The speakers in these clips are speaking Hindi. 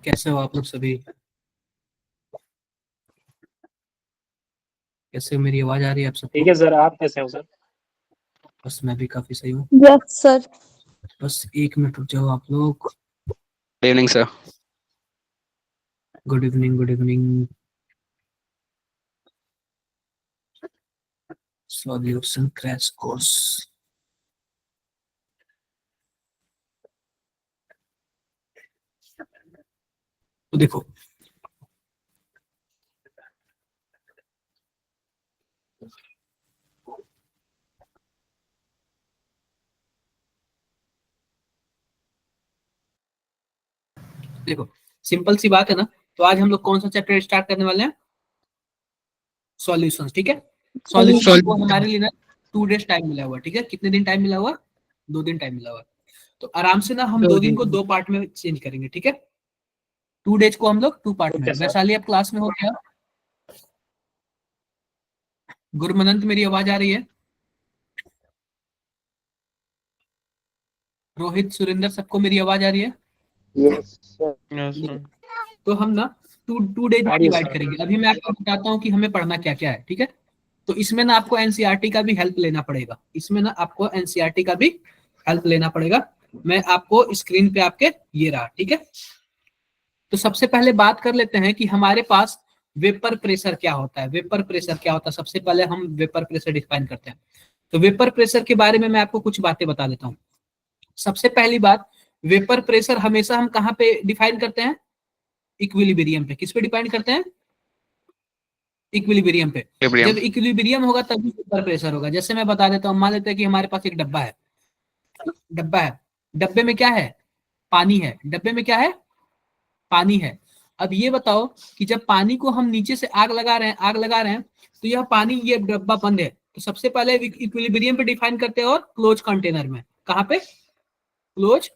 कैसे हो आप लोग सभी? कैसे हो? मेरी आवाज आ रही है आप सबको? ठीक है सर, आप कैसे हो सर? बस मैं भी काफी सही हूँ। Yes sir. बस 1 मिनट रुक जाओ आप लोग। Good evening sir. Good evening, good evening. Solution crash course. तो देखो, देखो सिंपल सी बात है ना। तो आज हम लोग कौन सा चैप्टर स्टार्ट करने वाले हैं? सॉल्यूशंस, ठीक है। सॉल्यूशन को हमारे लिए ना 2 डेज टाइम मिला हुआ है, ठीक है। कितने दिन टाइम मिला हुआ? 2 दिन टाइम मिला हुआ है। तो आराम से ना हम 2 दिन को 2 पार्ट में चेंज करेंगे, ठीक है। 2 डेज को हम लोग 2 पार्ट में। वैशाली आप क्लास में हो क्या? गुरमनंत मेरी आवाज आ रही है? रोहित, सुरेंद्र, सबको मेरी आवाज आ रही है? Yes sir. तो हम ना टू डेज में डिवाइड करेंगे। अभी मैं आपको बताता हूँ कि हमें पढ़ना क्या क्या है, ठीक है। तो इसमें ना आपको एनसीईआरटी का भी हेल्प लेना पड़ेगा। इसमें ना आपको एनसीईआरटी का भी हेल्प लेना पड़ेगा। मैं आपको स्क्रीन पे आपके ये रहा, ठीक है। तो सबसे पहले बात कर लेते हैं कि हमारे पास वेपर प्रेशर क्या होता है। वेपर प्रेशर क्या होता है, सबसे पहले हम वेपर प्रेशर डिफाइन करते हैं। तो वेपर प्रेशर के बारे में मैं आपको कुछ बातें बता देता हूँ। सबसे पहली बात, वेपर प्रेशर हमेशा हम कहाँ पे डिफाइन करते हैं? इक्विलिब्रियम पे। किस पे डिपेंड करते हैं? इक्विलिब्रियम पे। जब इक्विलिब्रियम होगा तभी वेपर प्रेशर होगा। जैसे मैं बता देता हूँ, मान लेते हैं कि हमारे पास एक डब्बा है। डब्बा है, डब्बे में क्या है? पानी है। डब्बे में क्या है? पानी है। अब ये बताओ कि जब पानी को हम नीचे से आग लगा रहे हैं, आग लगा रहे हैं, तो यह पानी, ये डब्बा बंद है। तो सबसे पहले इक्विलिब्रियम पे डिफाइन करते हैं और क्लोज कंटेनर में। कहाँ पे? क्लोज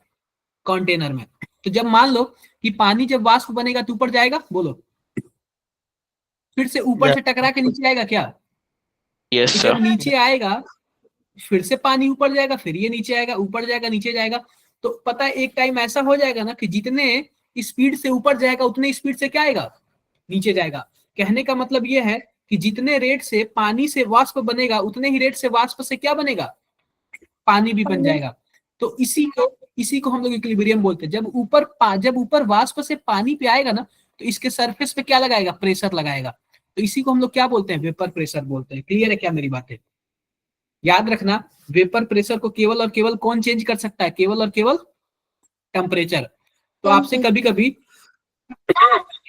कंटेनर में। तो जब मान लो कि पानी जब वाष्प बनेगा तो ऊपर जाएगा, बोलो। फिर से ऊपर से टकरा के नीचे आएगा क्या? यस तो सर। जब नीचे आएगा फिर से पानी ऊपर जाएगा, फिर ये नीचे आएगा, ऊपर जाएगा, नीचे जाएगा। तो पता है एक टाइम ऐसा हो जाएगा ना कि जितने स्पीड से ऊपर जाएगा उतने स्पीड से क्या आएगा? नीचे जाएगा। कहने का मतलब ये है कि जितने रेट से पानी से वाष्प बनेगा उतने ही रेट से वाष्प से क्या बनेगा? पानी भी बन जाएगा। तो इसी को हम लोग इक्विलिब्रियम बोलते हैं। जब ऊपर वाष्प से पानी पे आएगा ना, तो इसके सरफेस पे क्या लगाएगा? प्रेशर लगाएगा। तो इसी को हम लोग क्या बोलते हैं? वेपर प्रेशर बोलते हैं। क्लियर है क्या मेरी बातें? याद रखना, वेपर प्रेशर को केवल और केवल कौन चेंज कर सकता है? केवल और केवल टेम्परेचर। तो आपसे कभी कभी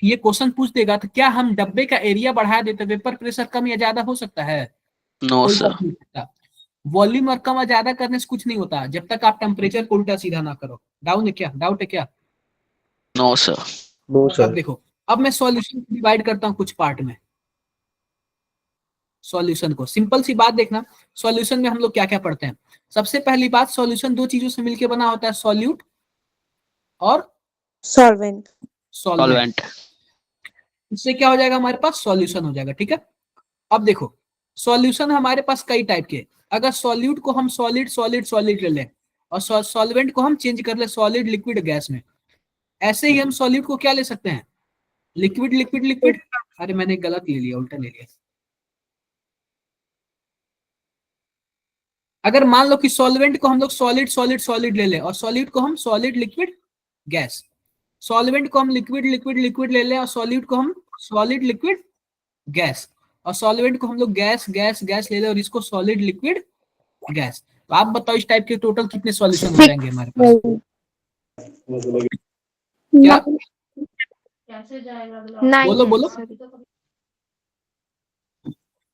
ये क्वेश्चन पूछ देगा, तो क्या हम डब्बे का एरिया बढ़ा देते वेपर प्रेशर कम या ज्यादा हो सकता है? नो कोई सर। फर्क नहीं पड़ता। वॉल्यूम और कम या ज्यादा करने से कुछ नहीं होता जब तक आप टेम्परेचर को उल्टा सीधा ना करो। डाउन है क्या? डाउट है क्या? No sir. अब देखो, अब मैं सॉल्यूशन डिवाइड करता हूँ कुछ पार्ट में। सॉल्यूशन को सिंपल सी बात देखना, सॉल्यूशन में हम लोग क्या क्या पढ़ते हैं। सबसे पहली बात, सॉल्यूशन 2 चीजों से मिलकर बना होता है, सॉल्यूट और सॉल्वेंट। सॉल्वेंट। इससे क्या हो जाएगा? हमारे पास सॉल्यूशन हो जाएगा, ठीक है। अब देखो, सॉल्यूशन हमारे पास कई टाइप के। अगर सॉल्यूट को हम सॉलिड सॉलिड सॉलिड ले लें और सॉल्वेंट को हम चेंज कर ले सॉलिड लिक्विड गैस में, ऐसे ही हम सॉल्यूट को क्या ले सकते हैं? Liquid liquid liquid. अरे मैंने गलत ले लिया, उल्टा ले लिया। अगर मान लो कि सॉल्वेंट को हम लोग सॉलिड सॉलिड सॉलिड ले लें और सॉलिड को हम सॉलिड लिक्विड गैस, सॉल्वेंट को हम लिक्विड लिक्विड लिक्विड ले लें और सॉलिड को हम सॉलिड लिक्विड गैस, और सॉल्वेंट को हम लोग गैस गैस गैस ले लें और इसको सॉलिड लिक्विड गैस। तो आप बताओ इस टाइप के टोटल कितने सॉल्यूशन हो जाएंगे हमारे पास? क्या? बोलो बोलो।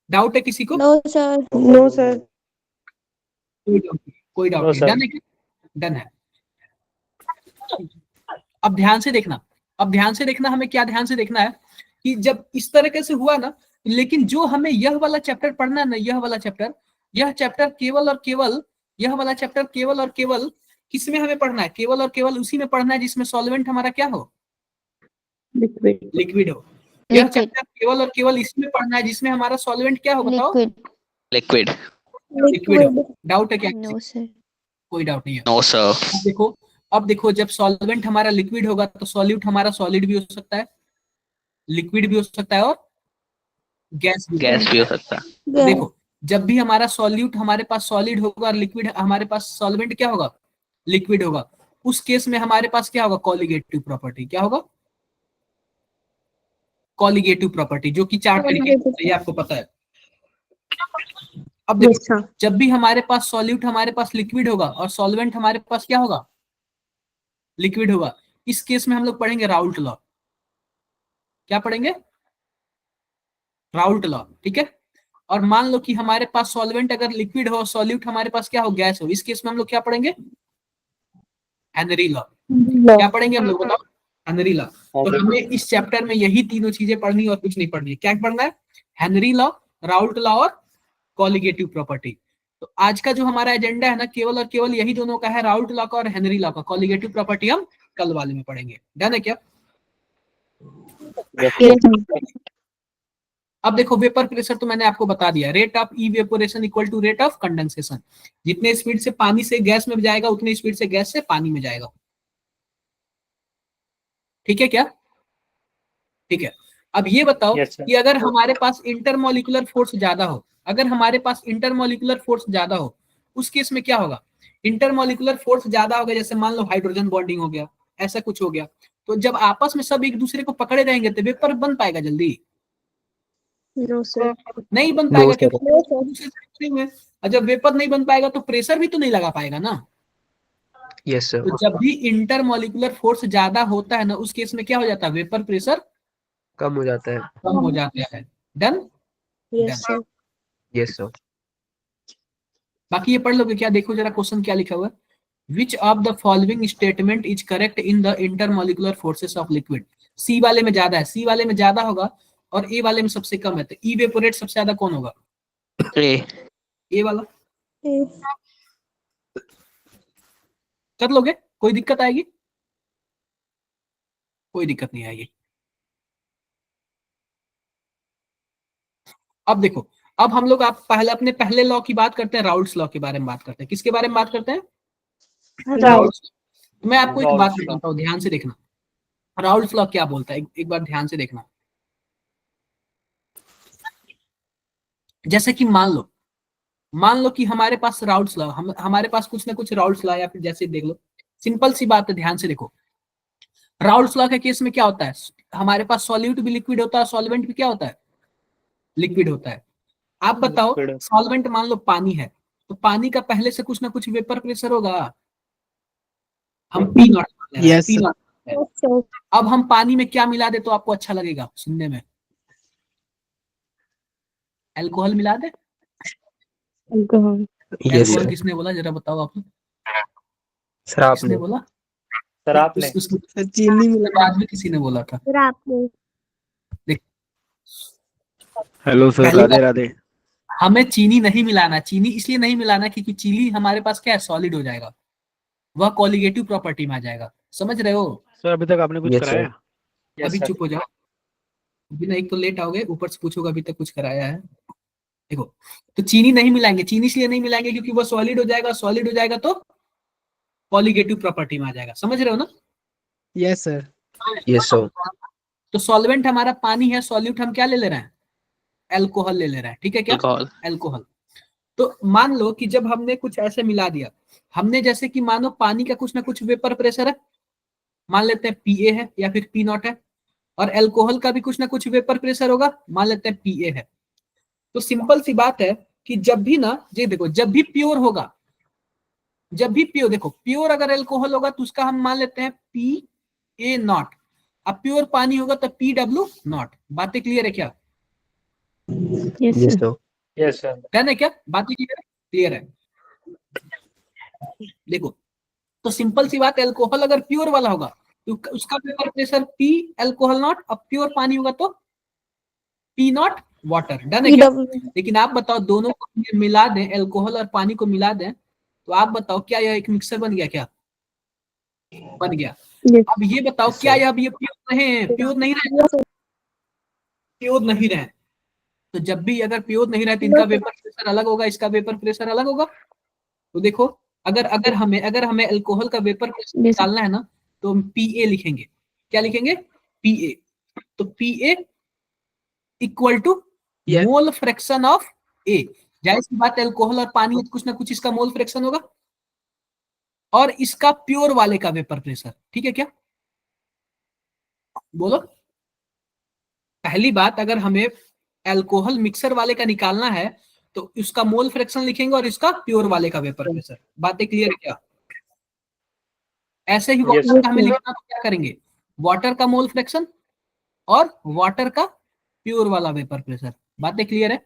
डाउट है किसी को? No sir. No sir. कोई डाउट नहीं। डन है क्या? डन है। अब ध्यान से देखना, अब ध्यान से देखना, हमें क्या ध्यान से देखना है कि जब इस तरीके से हुआ ना, लेकिन जो हमें यह वाला चैप्टर पढ़ना है ना, यह वाला चैप्टर, यह चैप्टर केवल और केवल, यह वाला चैप्टर केवल और केवल किसमें हमें पढ़ना है? केवल और केवल उसी में पढ़ना है जिसमें सॉल्वेंट हमारा क्या हो? लिक्विड लिक्विड हो। यह Liquid. चैप्टर केवल और केवल इसमें पढ़ना है जिसमें हमारा सॉल्वेंट क्या हो, बताओ? Liquid. Liquid. लिक्विड हो। डाउट है क्या? No, sir. कोई डाउट नहीं है। No, sir. अब देखो जब सॉल्वेंट हमारा लिक्विड होगा तो सॉल्यूट हमारा सॉलिड भी हो सकता है, लिक्विड भी हो सकता है और गैस भी। गैस भी हो सकता है। तो देखो जब भी हमारा सॉल्यूट हमारे पास सॉलिड होगा और लिक्विड हमारे पास सॉल्वेंट क्या होगा? लिक्विड होगा। उस केस में हमारे पास क्या होगा? Colligative property. क्या होगा? कॉलिगेटिव प्रॉपर्टी, जो कि 4 तरीके से, ये आपको पता है। अब देखो यस सर जब भी हमारे पास सॉल्यूट हमारे पास लिक्विड होगा और सॉल्वेंट हमारे पास क्या होगा? लिक्विड होगा, इस केस में हम लोग पढ़ेंगे राउल्ट लॉ। क्या पढ़ेंगे? राउल्ट लॉ, ठीक है। और मान लो कि हमारे पास सॉल्वेंट अगर लिक्विड हो, सॉल्यूट हमारे पास क्या हो? गैस हो, इस केस में हम लोग क्या पढ़ेंगे? Henry law. क्या पढ़ेंगे हम लोग, बताओ? Henry law. तो हमें इस चैप्टर में यही तीनों चीजें पढ़नी और कुछ नहीं पढ़नी है। क्या पढ़ना है? हेनरी लॉ, राउल्ट लॉ और कॉलिगेटिव प्रॉपर्टी। तो आज का जो हमारा एजेंडा है ना, केवल और केवल यही दोनों का है, राउल्ट लॉ का और हेनरी लॉ का। कॉलिगेटिव प्रॉपर्टी हम कल वाले में पढ़ेंगे। डन है क्या? अब देखो वेपर प्रेशर तो मैंने आपको बता दिया, rate of evaporation equal to rate of condensation. जितने स्पीड से पानी से गैस में जाएगा उतनी स्पीड से गैस से पानी में जाएगा। ठीक है क्या? ठीक है। अब ये बताओ Yes, sir. कि अगर हमारे पास इंटरमोलिकुलर फोर्स ज्यादा हो, अगर हमारे पास इंटरमोलिकुलर फोर्स ज्यादा हो, उस केस में क्या होगा? इंटरमोलिकुलर फोर्स ज्यादा हो गया, जैसे मान लो हाइड्रोजन बॉन्डिंग हो गया, ऐसा कुछ हो गया, तो जब आपस में सब एक दूसरे को पकड़े रहेंगे तो वेपर बन पाएगा जल्दी? नो सर नहीं बन पाएगा, sir. क्योंकि वो एक दूसरे से पकड़े हुए हैं। और जब वेपर नहीं बन पाएगा तो प्रेशर भी तो नहीं लगा पाएगा ना। Yes, sir. तो जब भी इंटरमोलिकुलर फोर्स ज्यादा होता है ना, उस केस में क्या हो जाता है? वेपर प्रेशर कम हो जाता है। कम हो जाता है। Done? Yes sir Yes, sir. बाकी ये पढ़ लोगे क्या? देखो जरा क्वेश्चन क्या लिखा हुआ है। Which of the following statement is correct in the intermolecular forces of liquid? C वाले में ज्यादा है, सी वाले में ज्यादा होगा और ए वाले में सबसे कम है, तो इवेपोरेट सबसे ज्यादा कौन होगा? A. ए वाला। कर लोगे? कोई दिक्कत आएगी? कोई दिक्कत नहीं आएगी। अब देखो, अब हम लोग आप पहले अपने पहले लॉ की बात करते हैं, राउल्ट्स लॉ के बारे में बात करते हैं। किसके बारे में बात करते हैं? राउल्ट्स। मैं आपको एक बात बताता हूँ, ध्यान से देखना। राउल्ट्स लॉ क्या बोलता है, एक बार ध्यान से देखना। जैसे कि मान लो कि हमारे पास राउल्ट्स लॉ, हमारे पास कुछ ना कुछ राउल्ट्स लॉ, या फिर जैसे देख लो, सिंपल सी बात है, ध्यान से देखो। राउल्ट्स लॉ के केस में क्या होता है? हमारे पास सॉल्यूट भी लिक्विड होता है, सॉल्वेंट भी क्या होता है? लिक्विड होता है। आप बताओ, Liquid. सॉल्वेंट मान लो पानी है, तो पानी का पहले से कुछ ना कुछ वेपर प्रेशर होगा। हम P not, Yes, P sir. Not. अब हम पानी में क्या मिला दे तो आपको अच्छा लगेगा सुनने में? अल्कोहल मिला दे? Alcohol Yes, alcohol sir. किसने बोला, जरा बताओ आप। सर आपने किसने बोला? सर आपने चीनी उसके बाद भी किसी ने बोला था। सर आपने हेलो सर, पहली राधे बात, राधे। हमें चीनी नहीं मिलाना। चीनी इसलिए नहीं मिलाना क्योंकि चीनी हमारे पास क्या है? सॉलिड हो जाएगा, वह कॉलिगेटिव प्रॉपर्टी में आ जाएगा। समझ रहे हो? सर अभी तक आपने कुछ Yes, कराया? अभी चुप हो जाओ, अभी ना, एक तो लेट आओगे, ऊपर से पूछोगे अभी तक कुछ कराया है। देखो, तो चीनी नहीं मिलाएंगे। चीनी इसलिए नहीं मिलाएंगे क्योंकि वो सॉलिड हो जाएगा, सॉलिड हो जाएगा तो कॉलिगेटिव प्रॉपर्टी में आ जाएगा। समझ रहे हो ना? Yes sir. Yes, sir. तो सॉल्वेंट हमारा पानी है, सॉल्यूट हम क्या ले ले रहे हैं? अल्कोहल ले ले रहे हैं। ठीक है क्या? Alcohol. अल्कोहल। तो मान लो कि जब हमने कुछ ऐसे मिला दिया, हमने जैसे कि मानो पानी का कुछ ना कुछ वेपर प्रेशर है, मान लेते हैं पीए है या फिर पी नॉट है, और अल्कोहल का भी कुछ ना कुछ वेपर प्रेशर होगा, मान लेते हैं पीए है। तो सिंपल सी बात है कि जब भी ना, ये देखो, जब भी प्योर होगा, जब भी प्योर, देखो प्योर अगर अल्कोहल होगा तो उसका हम मान लेते हैं पी ए नॉट। अब प्योर पानी होगा तो पी डब्ल्यू नॉट। बातें क्लियर है क्या? Yes Yes, sir sir. Yes, sir. Done है क्या? बातें क्लियर है? क्लियर है। देखो, तो सिंपल सी बात है, अल्कोहल अगर प्योर वाला होगा तो उसका vapour pressure P alcohol not, अब प्योर पानी होगा तो पी नॉट वाटर। डन है क्या? लेकिन आप बताओ, दोनों को मिला दें, अल्कोहल और पानी को मिला दें, तो आप बताओ क्या यह एक मिक्सर बन गया क्या? बन गया। Yes. अब ये बताओ क्या अब ये प्योर नहीं है, प्योर नहीं रहे, प्योर नहीं रहे, तो जब भी अगर प्योर नहीं रहे तो इनका वेपर प्रेशर अलग होगा, इसका वेपर प्रेशर अलग होगा। तो देखो अगर अगर हमें अल्कोहल का वेपर प्रेशर Yes. निकालना है ना, तो हम पीए लिखेंगे। क्या लिखेंगे? पीए। तो PA equal to Yes. Mole fraction of A. जाहिर सी बात है अल्कोहल और पानी कुछ ना कुछ इसका मोल फ्रैक्शन होगा, और इसका प्योर वाले का वेपर प्रेशर। ठीक है क्या? बोलो। पहली बात, अगर हमें अल्कोहल मिक्सर वाले का निकालना है तो उसका मोल फ्रैक्शन लिखेंगे और इसका प्योर वाले का वेपर प्रेशर। बातें क्लियर है क्या? ऐसे ही Yes, वाटर sir. का हमें लिखना तो क्या करेंगे? वाटर का मोल फ्रैक्शन और वाटर का प्योर वाला वेपर प्रेशर। बातें क्लियर है?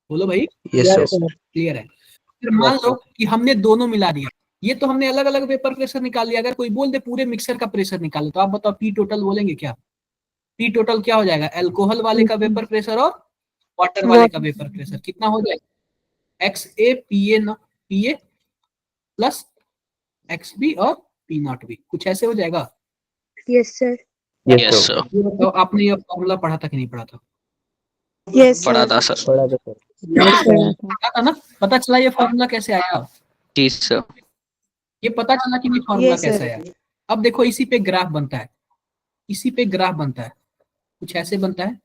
बोलो भाई। Yes, sir. क्लियर है? फिर मान लो कि हमने दोनों मिला दिया, ये तो हमने अलग अलग वेपर प्रेशर निकाल लिया। अगर कोई बोल दे पूरे मिक्सर का प्रेशर निकालो, तो आप बताओ पी टोटल बोलेंगे क्या? पी टोटल क्या हो जाएगा? अल्कोहल वाले का वेपर प्रेशर और वाटर वाले का वेपर प्रेशर कितना हो जाएगा? X A P A plus x B और पी नॉट बी, कुछ ऐसे हो जाएगा। Yes, sir. Yes, yes sir. Sir, तो आपने ये फॉर्मूला पढ़ा था कि नहीं पढ़ा था? Yes, sir. पढ़ा था सर। पढ़ा था sir. Yes, sir. पढ़ा था ना? पता चला ये फॉर्मूला कैसे आया? जी सर। ये पता चला कि ये फॉर्मूला Yes, कैसे sir. आया? अब देखो इसी पे ग्राफ बनता है, इसी पे ग्राफ बनता है, कुछ ऐसे बनता है।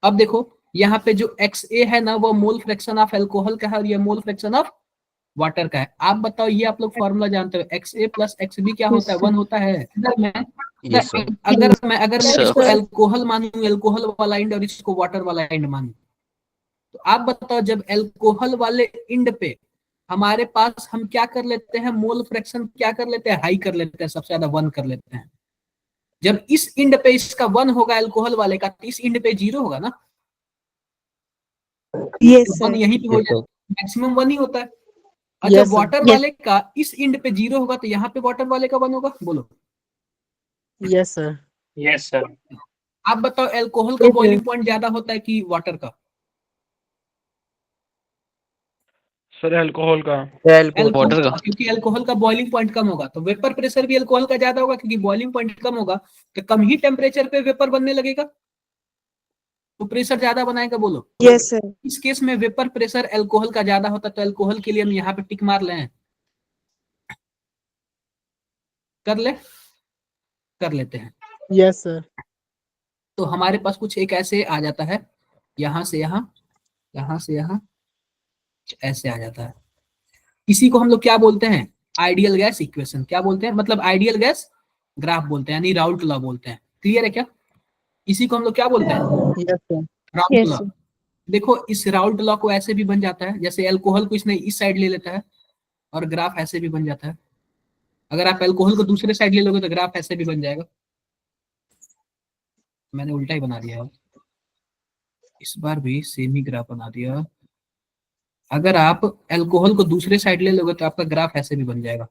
अब देखो यहाँ पे जो एक्स ए है ना, वो मोल फ्रैक्शन ऑफ अल्कोहल का है और ये मोल फ्रैक्शन ऑफ वाटर का है। आप बताओ, ये आप लोग फॉर्मूला जानते हो, एक्स ए प्लस एक्स बी क्या होता है? 1 होता है। Yes, sir. अगर मैं Sir. इसको अल्कोहल मानूं, अल्कोहल वाला एंड और इसको वाटर वाला एंड मानूं, तो आप बताओ जब अल्कोहल वाले एंड पे हमारे पास हम क्या कर लेते हैं? मोल फ्रैक्शन क्या कर लेते हैं? हाई कर लेते हैं, सबसे ज्यादा 1 कर लेते हैं। जब इस एंड पे इसका 1 होगा अल्कोहल वाले का, तो इस एंड पे 0 होगा ना? Yes, तो sir. 1 यहीं पे हो Yes, sir. जाएगा, मैक्सिमम 1 ही होता है। और Yes, जब sir. वाटर वाले का इस एंड पे 0 होगा तो यहाँ पे वाटर वाले का 1 होगा। बोलो। Yes, sir. Yes, sir. आप बताओ अल्कोहल का Yes, sir. बॉइलिंग पॉइंट ज्यादा होता है कि वाटर का? सर अल्कोहल का। Alcohol. वाटर का। क्योंकि अल्कोहल का बॉइलिंग पॉइंट कम होगा, तो वेपर प्रेशर भी अल्कोहल का ज्यादा होगा, क्योंकि बॉइलिंग पॉइंट कम होगा तो कम ही टेम्परेचर पे वेपर बनने लगेगा, तो प्रेशर ज्यादा बनाएगा। बोलो। Yes, sir. इस केस में वेपर प्रेशर अल्कोहल का ज्यादा होता, तो अल्कोहल के लिए हम यहाँ पे टिक मार लें, कर लेते हैं। Yes, sir. तो हमारे पास कुछ एक ऐसे आ जाता है, यहाँ से यहाँ, यहाँ से यहाँ, ऐसे आ जाता है। इसी को हम लोग क्या बोलते हैं? Ideal gas equation. क्या बोलते हैं? मतलब आइडियल गैस ग्राफ बोलते हैं, यानी राउल्ट लॉ बोलते हैं। क्लियर है क्या? इसी को हम लोग क्या बोलते हैं? Yes, sir. Raoult Yes, law. sir. देखो इस राउल्ट लॉ को ऐसे भी बन जाता है, जैसे अल्कोहल को इसने इस साइड ले लेता है और ग्राफ ऐसे भी बन जाता है। अगर आप अल्कोहल को दूसरे साइड ले लोगे तो ग्राफ ऐसे भी बन जाएगा। मैंने उल्टा ही बना दिया है, इस बार भी सेम ही ग्राफ बना दिया। अगर आप अल्कोहल को दूसरे साइड ले लोगे तो आपका ग्राफ ऐसे भी बन जाएगा।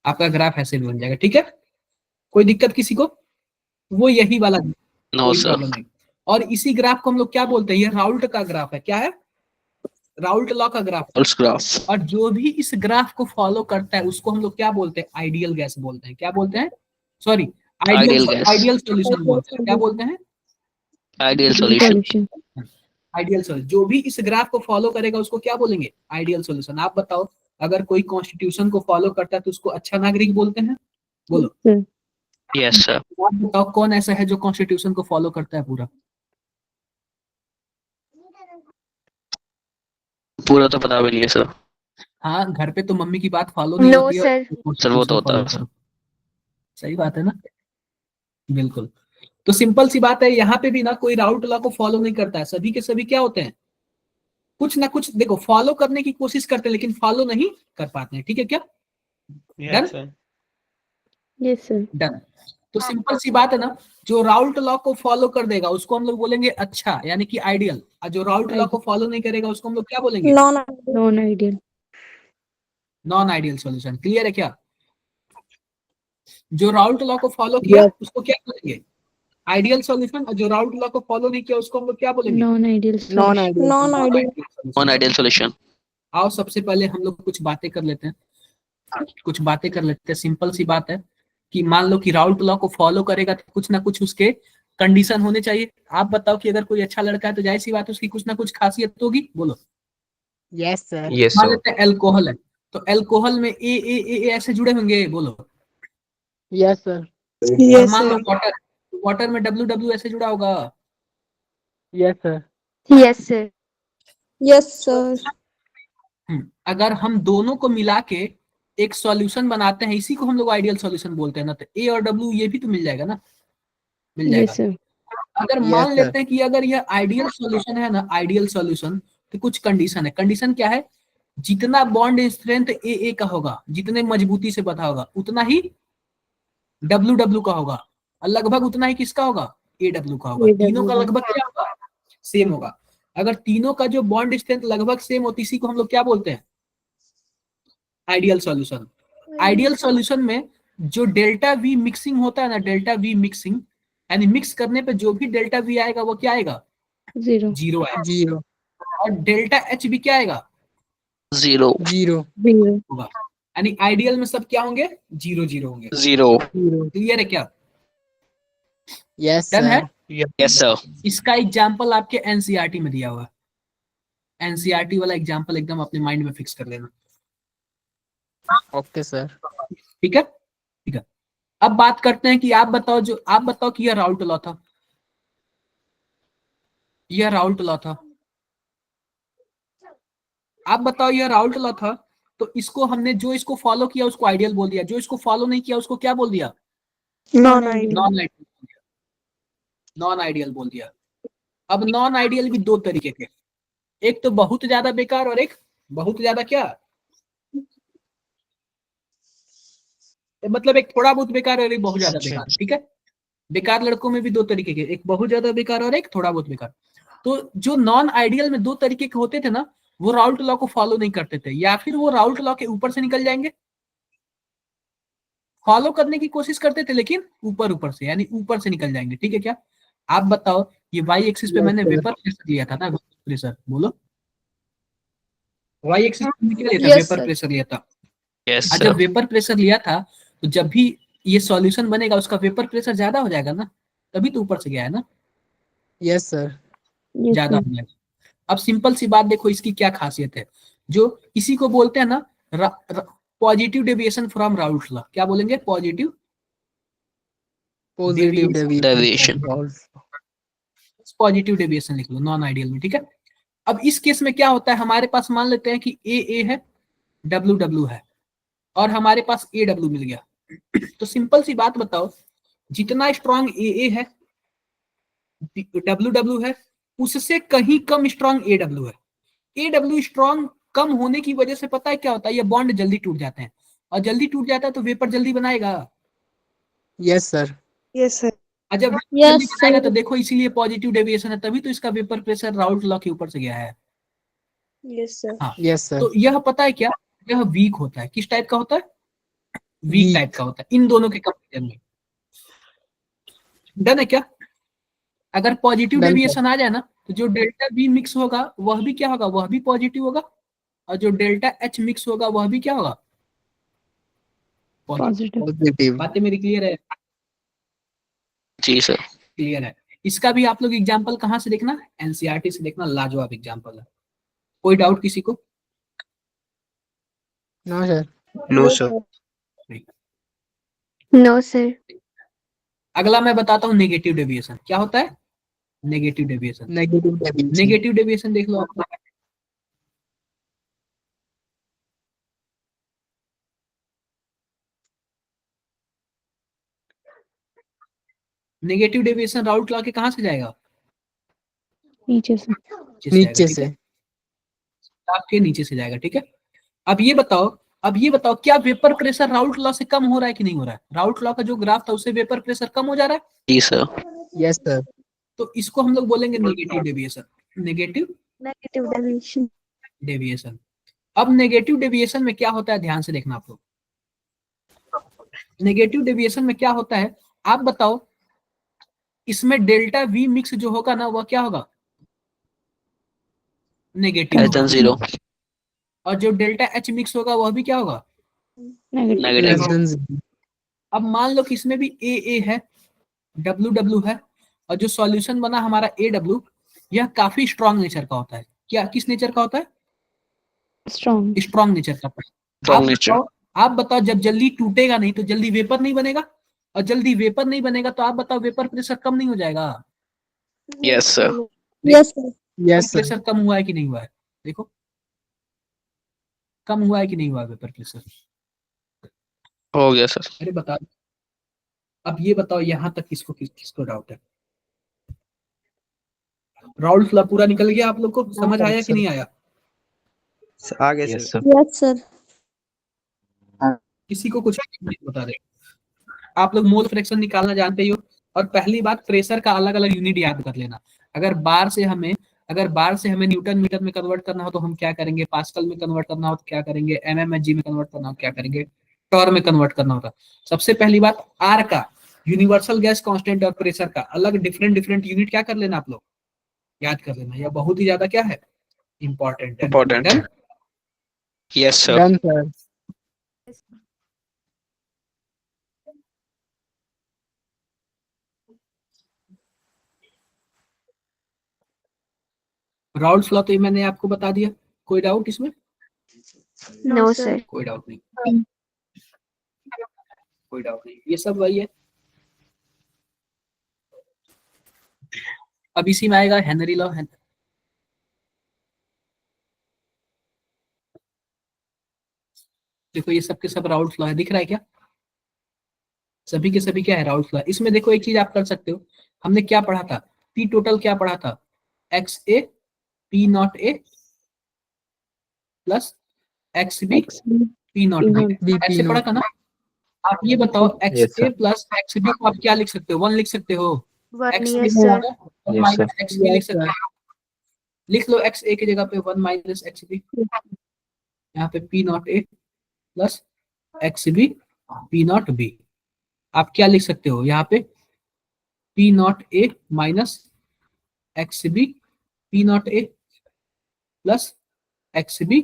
आपका ग्राफ ऐसे भी बन जाएगा। ठीक है, कोई दिक्कत किसी को? वो यही वाला, नो कोई सर। प्रॉब्लम नहीं। और इसी ग्राफ को हम लोग क्या बोलते हैं? ये राउल्ट का ग्राफ है। क्या है? राउल्ट लॉ का ग्राफ। Pulse graph. और जो भी इस ग्राफ को फॉलो करता है उसको हम लोग क्या बोलते हैं? आइडियल गैस बोलते हैं। क्या बोलते हैं? Sorry, Ideal gas. Ideal solution बोलते हैं। क्या बोलते हैं? Ideal solution. Solution. Ideal solution. जो भी इस ग्राफ को फॉलो करेगा उसको क्या बोलेंगे? Ideal solution. आप बताओ, अगर कोई कॉन्स्टिट्यूशन को फॉलो करता है तो उसको अच्छा नागरिक बोलते हैं। बोलो। Sir. Yes sir. आप बताओ कौन ऐसा है जो कॉन्स्टिट्यूशन को फॉलो करता है पूरा? पूरा तो पता भी नहीं है सर। हाँ, घर पे तो मम्मी की बात फॉलो नहीं No, होती है, sir. सर वो तो होता है follow सर। करो। सही बात है ना? बिल्कुल। तो सिंपल सी बात है, यहाँ पे भी ना कोई राउट लॉ को फॉलो नहीं करता है। सभी के सभी क्या होते हैं? कुछ ना कुछ देखो फॉलो करने की कोशिश करते हैं लेकिन फॉलो नहीं कर पाते हैं। ठीक है क्या? Yes, sir. Yes, sir. Done. तो सिंपल सी बात है ना, जो राउल्ट लॉ को फॉलो कर देगा उसको हम लोग बोलेंगे अच्छा, यानी कि आइडियल। और जो राउल्ट लॉ को फॉलो नहीं करेगा उसको हम लोग क्या बोलेंगे? Non-ideal. Non ideal solution. Clear है क्या? जो राउल्ट लॉ को फॉलो किया उसको क्या बोलेंगे? आइडियल सॉल्यूशन, जो राउल्ट लॉ को फॉलो नहीं किया उसको हम लोग क्या बोलेंगे? Non ideal non ideal non ideal non ideal solution. आओ सबसे पहले हम लोग कुछ बातें कर लेते हैं। सिंपल सी बात है कि मान लो कि राउल्ट लॉ को फॉलो करेगा तो कुछ ना कुछ उसके कंडीशन होने चाहिए। आप बताओ कि अगर कोई अच्छा लड़का है तो जाहिर सी बात है उसकी कुछ ना कुछ खासियत होगी, बोलो। यस सर Yes, मान sir. लेते हैं अल्कोहल है, तो अल्कोहल में ए ऐसे जुड़े होंगे, बोलो। यस सर और मान लो वाटर, वाटर में डब्ल्यू ऐसे जुड़ा होगा। Yes sir yes sir yes sir अगर हम दोनों को मिला के एक सॉल्यूशन बनाते हैं, इसी को हम लोग आइडियल सॉल्यूशन बोलते हैं ना, तो ए और डब्ल्यू ये भी तो मिल जाएगा ना, मिल जाएगा। यस सर अगर Yes, मान sir. लेते हैं कि अगर यह आइडियल सॉल्यूशन है ना, आइडियल सॉल्यूशन, तो कुछ कंडीशन है। कंडीशन क्या है? जितना बॉन्ड स्ट्रेंथ ए का होगा, जितने मजबूती से बता होगा, उतना ही डब्ल्यू का होगा, और लगभग उतना ही किसका होगा? ए डब्ल्यू का होगा। AW तीनों का लगभग क्या होगा? सेम होगा। अगर तीनों का जो बॉन्ड स्ट्रेंथ लगभग सेम हो तो इसी को हम लोग क्या बोलते हैं? Ideal solution. आइडियल सॉल्यूशन में जो डेल्टा वी मिक्सिंग होता है ना, डेल्टा वी मिक्सिंग, यानी मिक्स करने पे जो भी डेल्टा वी आएगा वो क्या आएगा? जीरो जीरो आएगा। जीरो और डेल्टा एच भी क्या आएगा? जीरो जीरो जीरो होगा। यानी आइडियल में सब क्या होंगे? जीरो जीरो होंगे। जीरो। जीरो क्लियर है क्या? यस डन है। Sir yes sir. इसका एग्जाम्पल आपके एनसीईआरटी में दिया हुआ है। एनसीईआरटी वाला एग्जाम्पल एकदम अपने माइंड में फिक्स कर लेना। ओके सर ठीक है, ठीक है। अब बात करते हैं कि आप बताओ कि यह राउल्ट लॉ था, यह राउल्ट लॉ था। आप बताओ यह राउल्ट लॉ था, तो इसको हमने जो इसको फॉलो किया उसको आइडियल बोल दिया, जो इसको फॉलो नहीं किया उसको क्या बोल दिया? नॉन आइडियल नॉन आइडियल बोल दिया। नॉन आइडियल बोल दिया। अब नॉन आइडियल भी दो तरीके के, एक तो बहुत ज्यादा बेकार और एक बहुत ज्यादा क्या, मतलब एक थोड़ा बहुत बेकार और एक बहुत ज्यादा बेकार। ठीक है, बेकार लड़कों में भी दो तरीके के, एक बहुत ज्यादा बेकार और एक थोड़ा बहुत बेकार। तो जो नॉन आइडियल में दो तरीके के होते थे ना, वो राउल्ट लॉ को फॉलो नहीं करते थे, या फिर वो राउल्ट लॉ के ऊपर से निकल जाएंगे, फॉलो करने की कोशिश करते थे लेकिन ऊपर ऊपर से, यानी ऊपर से निकल जाएंगे। ठीक है क्या? आप बताओ, ये वाई एक्सिस पे Yes, मैंने sir. वेपर प्रेशर लिया था ना, वेपर प्रेशर, बोलो। वाई एक्सिस पे क्या लिया था? Yes, vapour sir. प्रेशर लिया था। यस और जब सर। वेपर प्रेशर लिया था तो जब भी ये सॉल्यूशन बनेगा उसका वेपर प्रेशर ज्यादा हो जाएगा ना, तभी तो ऊपर से गया है ना, यस सर यस ज्यादा सर हो जाएगा। अब सिंपल सी बात देखो, इसकी क्या खासियत है, जो इसी को बोलते हैं ना positive deviation from Raoult law. क्या बोलेंगे? Positive positive deviation. Positive deviation लिख लो नॉन आइडियल में। ठीक है, अब इस केस में क्या होता है, हमारे पास मान लेते हैं कि ए है, डब्ल्यू है, और हमारे पास ए डब्ल्यू मिल गया। तो सिंपल सी बात बताओ, जितना स्ट्रॉन्ग ए है, डब्ल्यू है, उससे कहीं कम स्ट्रॉन्ग ए डब्ल्यू है। ए डब्ल्यू स्ट्रॉन्ग कम होने की वजह से पता है क्या होता है? ये बॉन्ड जल्दी टूट जाते हैं, और जल्दी टूट जाता है तो वेपर जल्दी बनाएगा, यस सर यस सर और जब वेपर Yes, जल्दी बनाएगा तो sir. देखो, इसीलिए पॉजिटिव डेविएशन है, तभी तो इसका वेपर प्रेशर राउल्ट लॉ के ऊपर से गया है। यस सर हाँ, यस सर तो यह पता है क्या, यह वीक होता है। किस टाइप का होता है? Week Weak. टाइप का होता है इन दोनों के कंपेरिजन में। डन है क्या? अगर पॉजिटिव Done, डेविएशन आ जाए ना, तो जो डेल्टा बी मिक्स होगा वह भी क्या होगा? वह भी पॉजिटिव होगा, और जो डेल्टा एच मिक्स होगा वह भी क्या होगा? पॉजिटिव। पॉजिटिव पॉजिटिव बातें मेरी क्लियर है? जी सर। क्लियर है। इसका भी आप लोग एग्जाम्पल कहाँ से देखना? एनसीईआरटी से देखना, लाजवाब एग्जाम्पल है। कोई डाउट किसी को? No sir No, sir. No sir अगला मैं बताता हूँ नेगेटिव डेविएशन। क्या होता है? Negative deviation. Negative deviation negative deviation देख लो आप। नेगेटिव डेविएशन राउल्ट लॉ के कहाँ से जाएगा? नीचे से नीचे से आपके नीचे से जाएगा। ठीक है, अब ये बताओ क्या वेपर प्रेशर राउल्ट लॉ से कम हो रहा है कि नहीं हो रहा है? राउल्ट लॉ का जो ग्राफ था उससे वेपर प्रेशर कम हो जा रहा है, जी सर। यस सर तो इसको हम लोग बोलेंगे negative deviation. Negative negative deviation deviation. अब नेगेटिव डेविएशन में क्या होता है, ध्यान से देखना आप लोग। नेगेटिव डेविएशन में क्या होता है, आप बताओ, इसमें डेल्टा वी मिक्स जो होगा ना वह क्या होगा, नेगेटिव less होगा। than 0, और जो डेल्टा एच मिक्स होगा वह भी क्या होगा, Negative. negative, Less than 0. अब मान लो कि इसमें भी ए है, डब्ल्यू डब्ल्यू है, और जो सॉल्यूशन बना हमारा ए डब्ल्यू, यह काफी स्ट्रांग नेचर का होता है। क्या किस नेचर का होता है, Strong. स्ट्रांग नेचर का। strong nature, आप बताओ जब जल्दी टूटेगा नहीं तो जल्दी वेपर नहीं बनेगा, और जल्दी वेपर नहीं बनेगा तो आप बताओ वेपर प्रेशर कम नहीं हो जाएगा। yes sir, Yes, sir. Yes, sir. Pressure कम हुआ है कि नहीं हुआ है, देखो कम हुआ है कि नहीं हुआ है वेपर प्रेशर। हो गया सर, अरे बता, अब ये बताओ यहाँ तक किसको डाउट है। राउल्ट लॉ पूरा निकल गया, आप लोग को समझ आया कि नहीं आया, आगे Yes, sir. sir. Yes, sir. किसी को कुछ नहीं बता रहे। आप लोग मोल फ्रैक्शन निकालना जानते ही हो। और पहली बात, प्रेशर का अलग अलग यूनिट याद कर लेना। अगर बार से हमें न्यूटन मीटर में कन्वर्ट करना हो तो हम क्या करेंगे, पास्कल में कन्वर्ट करना हो तो क्या करेंगे, एमएमएचजी में कन्वर्ट करना हो क्या करेंगे, टॉर में कन्वर्ट करना होता। सबसे पहली बात, आर का, यूनिवर्सल गैस कांस्टेंट, और प्रेशर का अलग डिफरेंट यूनिट क्या कर लेना, आप लोग याद कर लेना। यह बहुत ही ज्यादा क्या है, इंपॉर्टेंट है। important, Done? yes sir, Done, sir. Raoult's law तो ये मैंने आपको बता दिया, कोई डाउट इसमें, No, sir. कोई डाउट नहीं, कोई डाउट नहीं, ये सब वही है। अब इसी में आएगा हेनरी लॉ। देखो ये सब के सब राउल्ट्स लॉ है, दिख रहा है क्या, सभी के सभी क्या है, राउल्ट्स लॉ। इसमें देखो एक चीज आप कर सकते हो, हमने क्या पढ़ा था, पी टोटल क्या पढ़ा था, x A P not A plus x B P not B, BP ऐसे पढ़ा था ना। आप ये बताओ, x Yes, A sir. Plus x B को आप क्या लिख सकते हो, 1 लिख सकते हो, One. X Yes, sir. Yes, minus sir. X B लिख Yes, सकते sir. हो, लिख लो एक्स ए की जगह पे 1 माइनस एक्स बी, यहाँ पे P not A plus x B P not B. आप क्या लिख सकते हो यहाँ पे, P not A minus x B P not A plus x B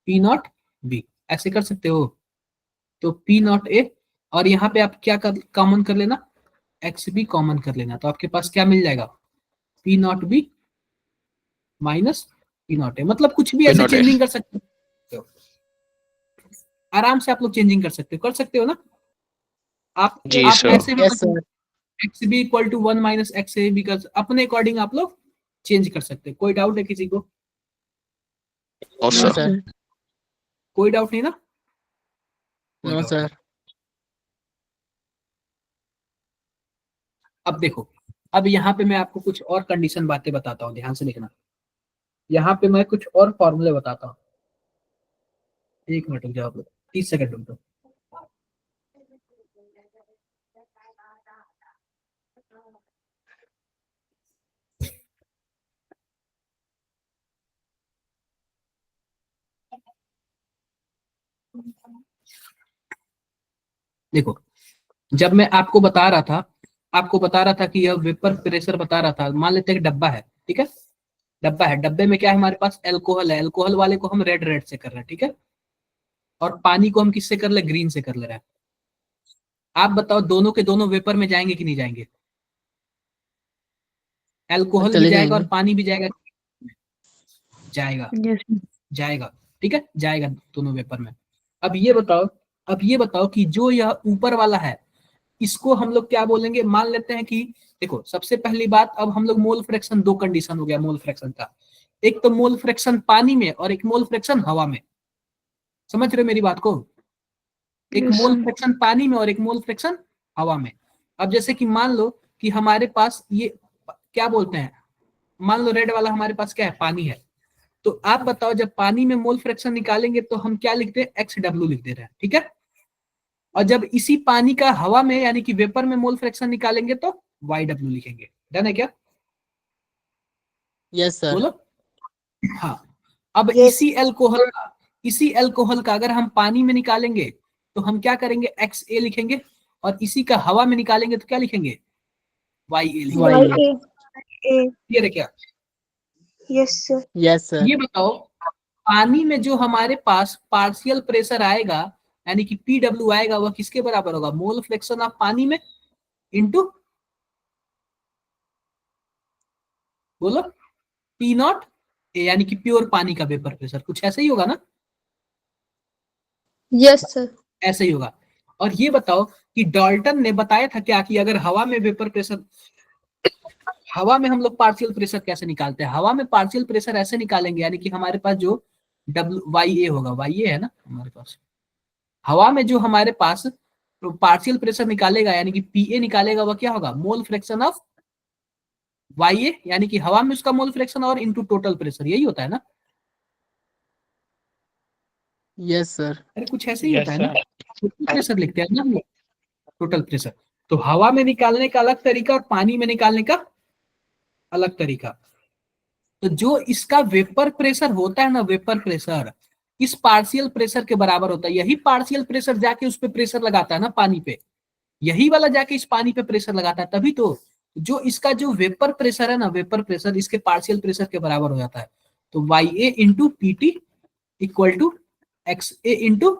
P not B, ऐसे कर सकते हो। तो पी नॉट ए, और यहाँ पे आप क्या कॉमन कर लेना, एक्स बी कॉमन कर लेना, तो आपके पास क्या मिल जाएगा, P not be minus P not ए। मतलब कुछ भी ऐसे P0A. चेंजिंग कर सकते हो, आराम से आप लोग चेंजिंग कर सकते हो ना। आप जी, आप sir. ऐसे भी Yes, sir. X B equal to 1 minus x A B कर, अपने अकॉर्डिंग आप लोग चेंज कर सकते हो। कोई डाउट है किसी को, no No, sir, sir. कोई डाउट नहीं ना, कोई No, doubt sir. नहीं। अब देखो, अब यहाँ पे मैं आपको कुछ और कंडीशन बातें बताता हूँ, ध्यान से लिखना। यहाँ पे मैं कुछ और फॉर्मूले बताता हूँ, 1 मिनट रुक जाओ आप लोग, 30 सेकंड रुक जाओ। देखो, जब मैं आपको बता रहा था कि यह वेपर प्रेशर बता रहा था, मान लेते हैं कि डब्बा है, ठीक है, डब्बा है, डब्बे में क्या है हमारे पास, एल्कोहल है, एल्कोहल वाले को हम रेड से कर रहे हैं, ठीक है, और पानी को हम किससे कर ले, ग्रीन से कर ले रहे हैं। आप बताओ दोनों के दोनों वेपर में जाएंगे कि नहीं जाएंगे, एल्कोहल भी चले जाएगा और जाएंगे। पानी भी जाएगा, जाएगा Yes, sir. जाएगा, ठीक है, जाएगा दोनों वेपर में। अब ये बताओ कि जो यह ऊपर वाला है, इसको हम लोग क्या बोलेंगे, मान लेते हैं कि देखो सबसे पहली बात, अब हम लोग मोल फ्रैक्शन, 2 कंडीशन हो गया मोल फ्रैक्शन का, एक तो मोल फ्रैक्शन पानी में और एक मोल फ्रैक्शन हवा में। समझ रहे हो मेरी बात को, एक Yes, मोल sir. फ्रैक्शन पानी में और एक मोल फ्रैक्शन हवा में। अब जैसे कि मान लो कि हमारे पास ये क्या बोलते हैं, मान लो रेड वाला हमारे पास क्या है, पानी है, तो आप बताओ जब पानी में मोल फ्रैक्शन निकालेंगे तो हम क्या लिखते हैं, एक्स डब्ल्यू लिख दे रहे हैं, ठीक है, और जब इसी पानी का हवा में यानी कि वेपर में मोल फ्रैक्शन निकालेंगे तो वाई डब्ल्यू लिखेंगे। डन है क्या, Yes, sir. बोलो। हाँ, अब इसी एल्कोहल का अगर हम पानी में निकालेंगे तो हम क्या करेंगे, एक्स ए लिखेंगे, और इसी का हवा में निकालेंगे तो क्या लिखेंगे, वाई ए लिखा Y है। A. क्लियर है क्या? Yes, sir. yes sir ये बताओ पानी में जो हमारे पास पार्शियल प्रेशर आएगा यानी कि पीडब्ल्यू आएगा वह किसके बराबर होगा? मोल फ्रैक्शन ऑफ पानी में इनटू बोलो पी नॉट ए यानी कि प्योर पानी का वेपर प्रेशर। कुछ ऐसा ही होगा ना? Yes, sir. ऐसा ही होगा। और ये बताओ कि डाल्टन ने बताया था क्या कि अगर हवा में वेपर प्रेशर, हवा में हम लोग पार्शियल प्रेशर कैसे निकालते हैं? हवा में पार्शियल प्रेशर ऐसे निकालेंगे यानी कि हमारे पास जो डब्ल्यू वाई ए होगा, वाई ए है ना हमारे पास, हवा में जो हमारे पास पार्शियल प्रेशर निकालेगा यानी कि पी ए निकालेगा वह क्या होगा? मोल फ्रैक्शन ऑफ वाई ए यानी कि हवा में उसका मोल फ्रैक्शन और इनटू टोटल प्रेशर, यही होता है ना? yes sir अरे कुछ ऐसे ही Yes, होता है ना, sir. टोटल प्रेशर लिखते हैं ना हम लोग, टोटल प्रेशर। तो हवा में निकालने का अलग तरीका और पानी में निकालने का अलग तरीका। तो जो इसका वेपर प्रेशर होता है ना, वेपर प्रेशर इस पार्शियल प्रेशर के बराबर होता है। यही पार्शियल प्रेशर जाके उस पे प्रेशर लगाता है ना पानी पे, यही वाला जाके इस पानी पे प्रेशर लगाता है, तभी तो जो इसका जो वेपर प्रेशर है ना, वेपर प्रेशर इसके पार्शियल प्रेशर के बराबर हो जाता है। तो y A into P T equal to x A into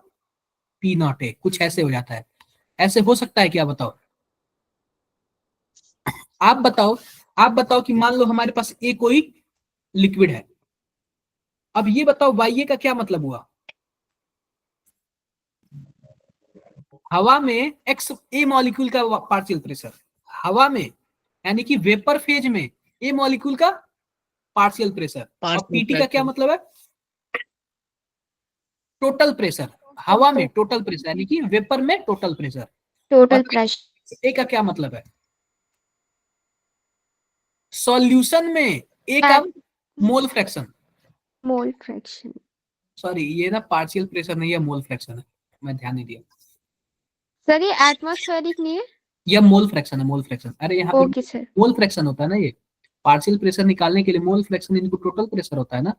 P not A, कुछ ऐसे हो जाता है। ऐसे हो सकता है क्या? बताओ आप बताओ, आप बताओ कि मान लो हमारे पास ए कोई लिक्विड है। अब ये बताओ वाई ए का क्या मतलब हुआ? हवा में एक्स ए मॉलिक्यूल का पार्शियल प्रेशर, हवा में यानी कि वेपर फेज में ए मॉलिक्यूल का पार्शियल प्रेशर, और पीटी का क्या मतलब है? Total pressure. हवा में टोटल प्रेशर यानी कि वेपर में टोटल प्रेशर। Total और pressure. ए का क्या मतलब है? सॉल्यूशन में ए का mole fraction. Mole fraction. Sorry ये ना पार्शियल प्रेशर नहीं है, मोल फ्रैक्शन है, मैं ध्यान नहीं दिया। Sir, ये atmospheric नहीं है? यह मोल फ्रैक्शन है, मोल फ्रैक्शन। अरे यहाँ पे Okay, sir. मोल फ्रैक्शन होता है ना, ये पार्शियल प्रेशर निकालने के लिए मोल फ्रैक्शन इनको टोटल प्रेशर होता है ना,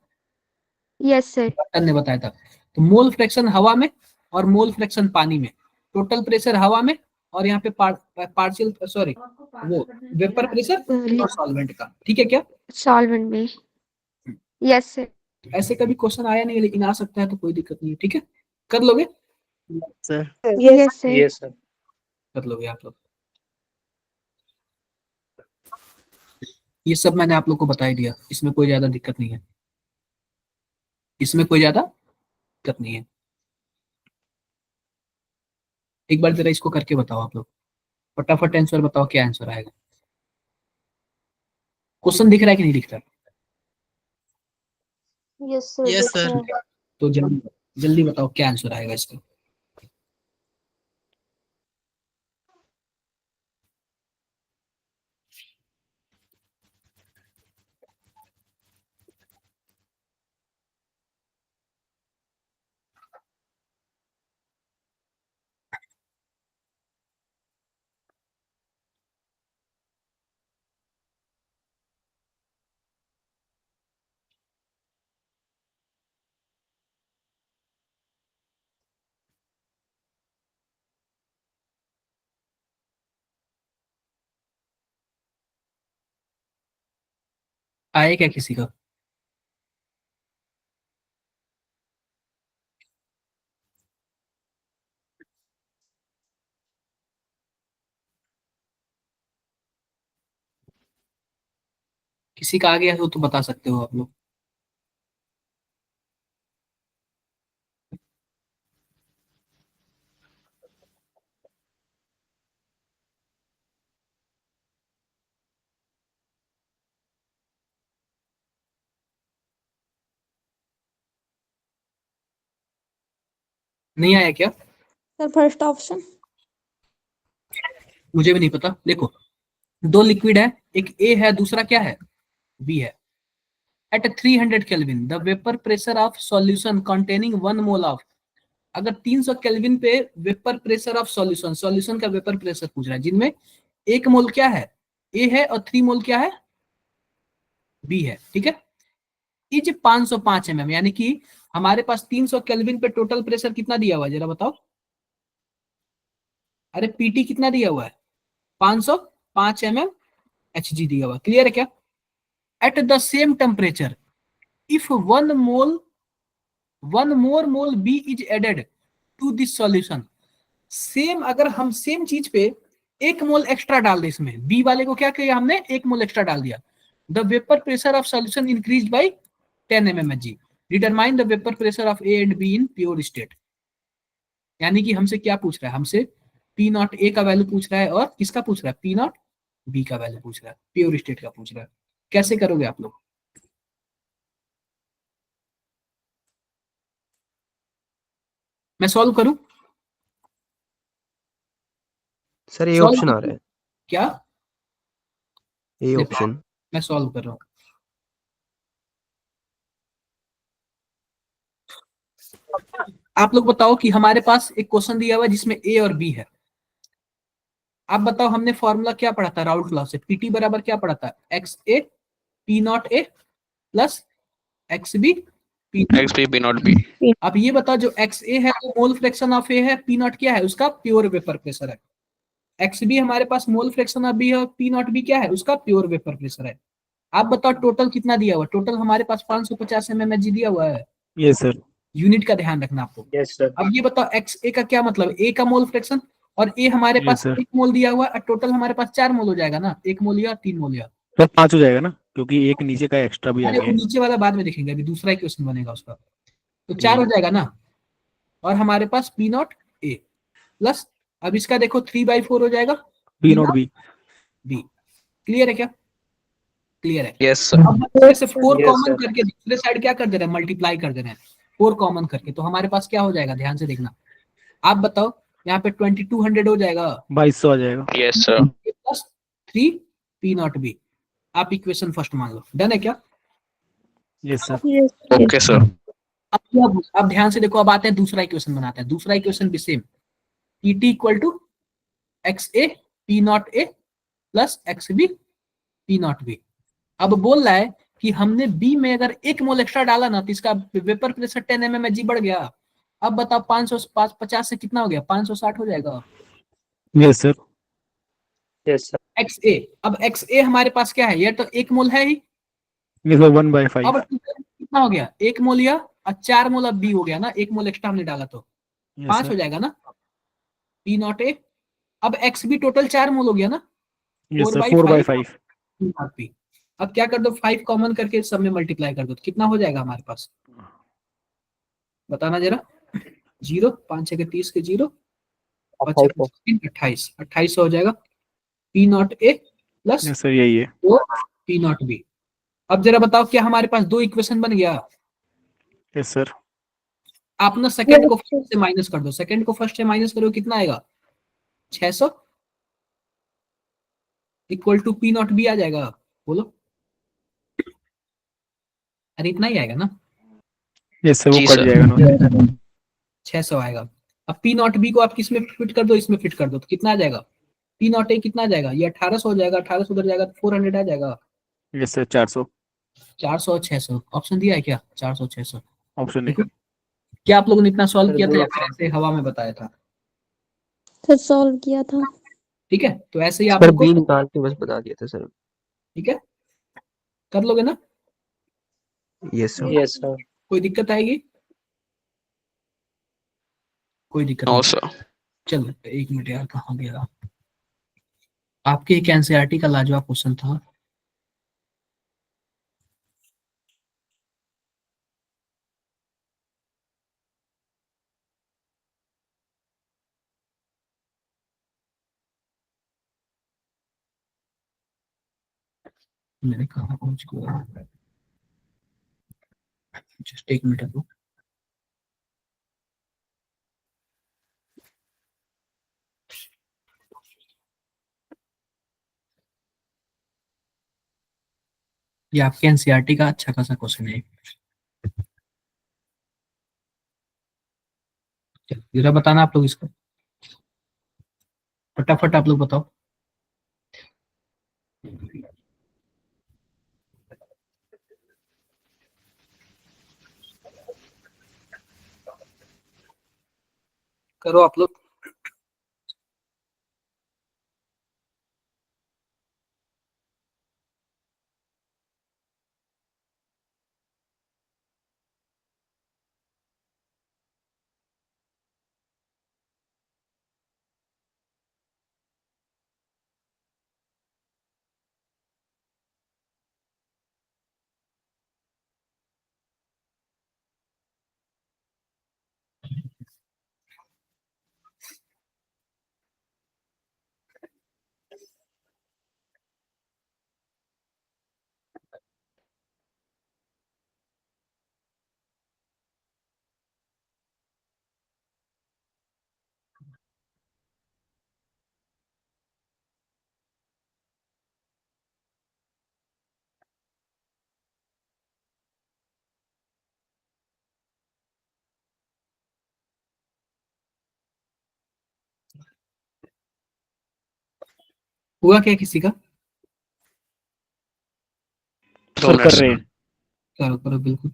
Yes, sir. डॉक्टर ने बताया था। तो मोल फ्रैक्शन हवा में और मोल फ्रैक्शन पानी में, टोटल प्रेशर हवा में और यहाँ पे पार्शियल सॉरी वो वेपर प्रेशर और सॉल्वेंट का। ठीक है क्या? Solvent में. Yes, sir. ऐसे कभी क्वेश्चन आया नहीं लेकिन आ सकता है, तो कोई दिक्कत नहीं है। ठीक है, कर लोगे? sir Yes, sir. Yes, sir. कर लोगे आप लोग। ये सब मैंने आप लोग को बता ही दिया, इसमें कोई ज्यादा दिक्कत नहीं है, इसमें कोई ज्यादा दिक्कत नहीं है। एक बार जरा इसको करके बताओ आप लोग, फटाफट आंसर बताओ, क्या आंसर आएगा? क्वेश्चन दिख रहा है कि नहीं दिख रहा? Yes, sir. yes sir तो जल्दी जल्दी बताओ क्या आंसर आएगा इसका। आए क्या किसी का? किसी का आ गया हो तो बता सकते हो आप लोग। नहीं आया क्या? Sir, first option. मुझे भी नहीं पता। देखो दो लिक्विड है, एक ए है दूसरा क्या है? बी है। At 300 kelvin the vapour pressure of solution containing 1 mole of, अगर 300 केल्विन पे vapour pressure of solution, solution का वेपर प्रेशर पूछ रहा है, जिनमें 1 मोल क्या है? ए है और 3 मोल क्या है? बी है। ठीक है, इज 505 mm, यानी कि हमारे पास 300 केल्विन पे टोटल प्रेशर कितना दिया हुआ है जरा बताओ? अरे पीटी कितना दिया हुआ है? 505 mm Hg दिया हुआ, क्लियर है क्या? At the same temperature if one more mole B is added to this solution, same अगर हम सेम चीज पे 1 मोल एक्स्ट्रा डाल दे, इसमें बी वाले को क्या किया हमने, 1 मोल एक्स्ट्रा डाल दिया, the vapour pressure of solution increase by 10 mmHg, determine the vapour pressure of A and be in pure state. यानी कि हमसे क्या पूछ रहा है, हमसे पी नॉट ए का वैल्यू पूछ रहा है और किसका पूछ रहा है, पी नॉट बी का वैल्यू पूछ रहा है, प्योर स्टेट का पूछ रहा है। कैसे करोगे आप लोग? मैं सॉल्व करूं? सर ये Solve ऑप्शन आ करूं? रहा है, क्या? ये देखो, ऑप्शन। मैं सॉल्व कर रहा हूं। आप लोग बताओ कि हमारे पास एक क्वेश्चन दिया हुआ है जिसमें ए और बी है। आप बताओ, हमने फॉर्मूला क्या पढ़ा था राउल्ट लॉ से, पीटी बराबर क्या पढ़ा था, x A P not A plus x B P. XP P not B. अब ये बताओ, जो एक्स ए है वो मोल फ्रैक्शन ऑफ ए है, पी नॉट क्या है, उसका प्योर वेपर प्रेशर है। एक्स बी हमारे पास मोल फ्रैक्शन ऑफ बी है, पी नॉट बी क्या है, उसका प्योर वेपर प्रेशर है। आप बताओ टोटल कितना दिया हुआ, टोटल हमारे पास 550 mmHg दिया हुआ है, Yes, sir. यूनिट का ध्यान रखना आपको। Yes, sir. अब ये बताओ एक्स ए का क्या मतलब, ए का मोल फ्रैक्शन, और ए हमारे Yes, पास sir. 1 मोल दिया हुआ है, टोटल हमारे पास 4 मोल हो जाएगा ना, 1 मोल या 3 मोल या। सर 5 हो जाएगा ना, क्योंकि एक नीचे का एक्स्ट्रा भी आ अरे गया वो है। नीचे वाला बाद में देखेंगे, अभी दूसरा ही क्वेश्चन बनेगा उसका, तो 4 हो जाएगा ना। और हमारे पास पी नॉट ए प्लस, अब इसका देखो 3/4 हो जाएगा B not B. B. Clear है क्या? क्लियर है। Yes, sir. अब इसमें से 4 Yes, कॉमन sir. करके दूसरे साइड क्या कर दे रहे हैं, मल्टीप्लाई कर दे रहे हैं 4 कॉमन करके, तो हमारे पास क्या हो जाएगा, ध्यान से देखना। आप बताओ, यहाँ पे 2200 हो जाएगा 2200 आ जाएगा। Yes, sir. Plus 3 P not B. आप इक्वेशन फर्स्ट मान लो, डन है क्या? Yes sir. Yes. Okay, sir. अब ध्यान से देखो, अब आते हैं दूसरा इक्वेशन बनाते हैं। दूसरा इक्वेशन भी same, PT equal to x A P not A plus x B P not B. अब बोल रहा है कि हमने बी में अगर 1 मोल एक्स्ट्रा डाला ना, तो इसका वेपर प्रेशर 10 mmHg बढ़ गया। अब बताओ 550 से कितना हो गया, 560 हो जाएगा yes sir. Yes, sir. X A. अब एक्स ए हमारे पास क्या है, ये तो 1 मोल है ही। Yes sir 1/5। अब कितना हो गया, 1 मोल या 4 मोल, अब बी हो गया ना, 1 मोल एक्स्ट्रा हमने डाला तो 5 हो जाएगा ना पी नॉट ए। अब एक्स बी टोटल 4 मोल हो गया ना, yes sir 4/5 4/5। P not B. अब क्या कर दो, 5 कॉमन करके सब में मल्टीप्लाई कर दो, तो कितना हो जाएगा हमारे पास, बताना जरा। 0 5 6 30 के 0 28 2800 हो जाएगा P not A plus yes sir यही है। P not B. अब जरा बताओ, क्या हमारे पास 2 इक्वेशन बन गया? Yes sir. आप ना सेकंड को फर्स्ट से माइनस कर दो, सेकंड को फर्स्ट से माइनस करो, कितना आएगा 600 equal to P not B आ जाएगा। बोलो, अरे इतना ही आएगा ना, यस सर वो जी कट सर। जाएगा ना। 600 आएगा। अब पी नॉट बी को आप किस में फिट कर दो, इसमें फिट कर दो, तो कितना आ जाएगा, पी नॉट ए कितना आ जाएगा, ये 1800 हो जाएगा, 1800 उधर जाएगा तो 400 आ जाएगा। Yes sir 400। 400 और 600 ऑप्शन दिया है क्या, 400 600? ऑप्शन है। क्या आप लोगों ने इतना सॉल्व सर, किया था बोलो। या फिर ऐसे हवा में बताया था? सर सॉल्व किया था। ठीक है, तो ऐसे ही आप सर लोग को, बी निकाल के बस बता दिया था सर। ठीक है, कर लोगे ना, यस सर। Yes, sir. कोई दिक्कत आएगी? कोई दिक्कत No, नहीं। sir. चलो 1 मिनट यार, कहाँ गया आपके एक एनसीईआरटी का लाजवाब क्वेश्चन था। मैंने कहा पहुंच गया, जस्ट 1 मिनट रुको। ये आपके एनसीईआरटी का अच्छा खासा क्वेश्चन है। जरा बताना आप लोग इसको, फटाफट आप लोग बताओ। करो आप लोग। हुआ क्या किसी का? 2 कर मिनट रहे हैं। करो करो बिल्कुल।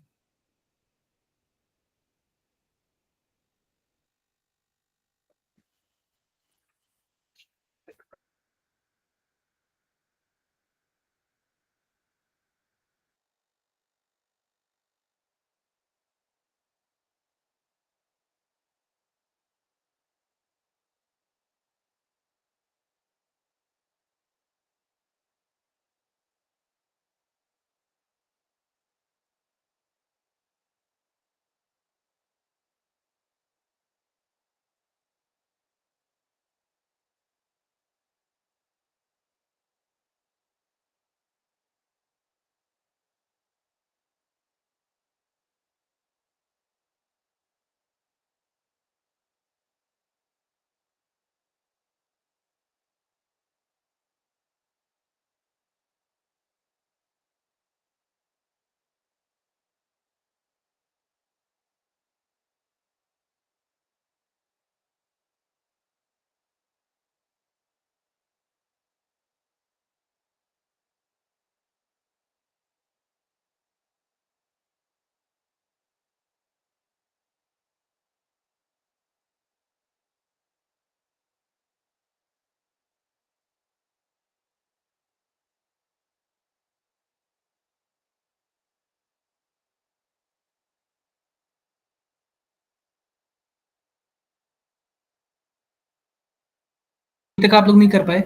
अभी तक आप लोग नहीं कर पाए?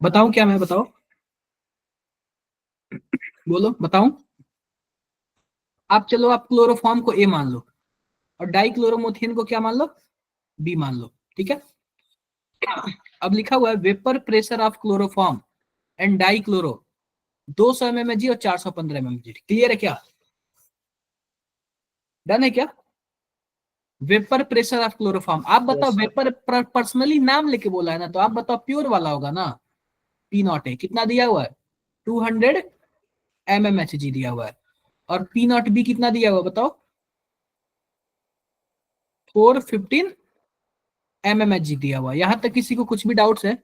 बताऊं क्या मैं? बताओ बोलो बताऊं। आप चलो, आप क्लोरोफॉर्म को ए मान लो और डाइक्लोरोमीथेन को क्या मान लो? बी मान लो। ठीक है। अब लिखा हुआ है vapour pressure of chloroform and dichloro 200 mmHg और 415 mmHg। क्लियर है क्या? डन है क्या? Vapour pressure of chloroform. आप बताओ, Yes, sir. वेपर पर्सनली नाम लेके बोला है ना, तो आप बताओ प्योर वाला होगा ना। पी नॉट है, कितना दिया हुआ है? 200 mmHg दिया हुआ है। और पी नॉट बी कितना दिया हुआ है बताओ? 415 mmHg दिया हुआ है। यहां तक किसी को कुछ भी डाउट्स है?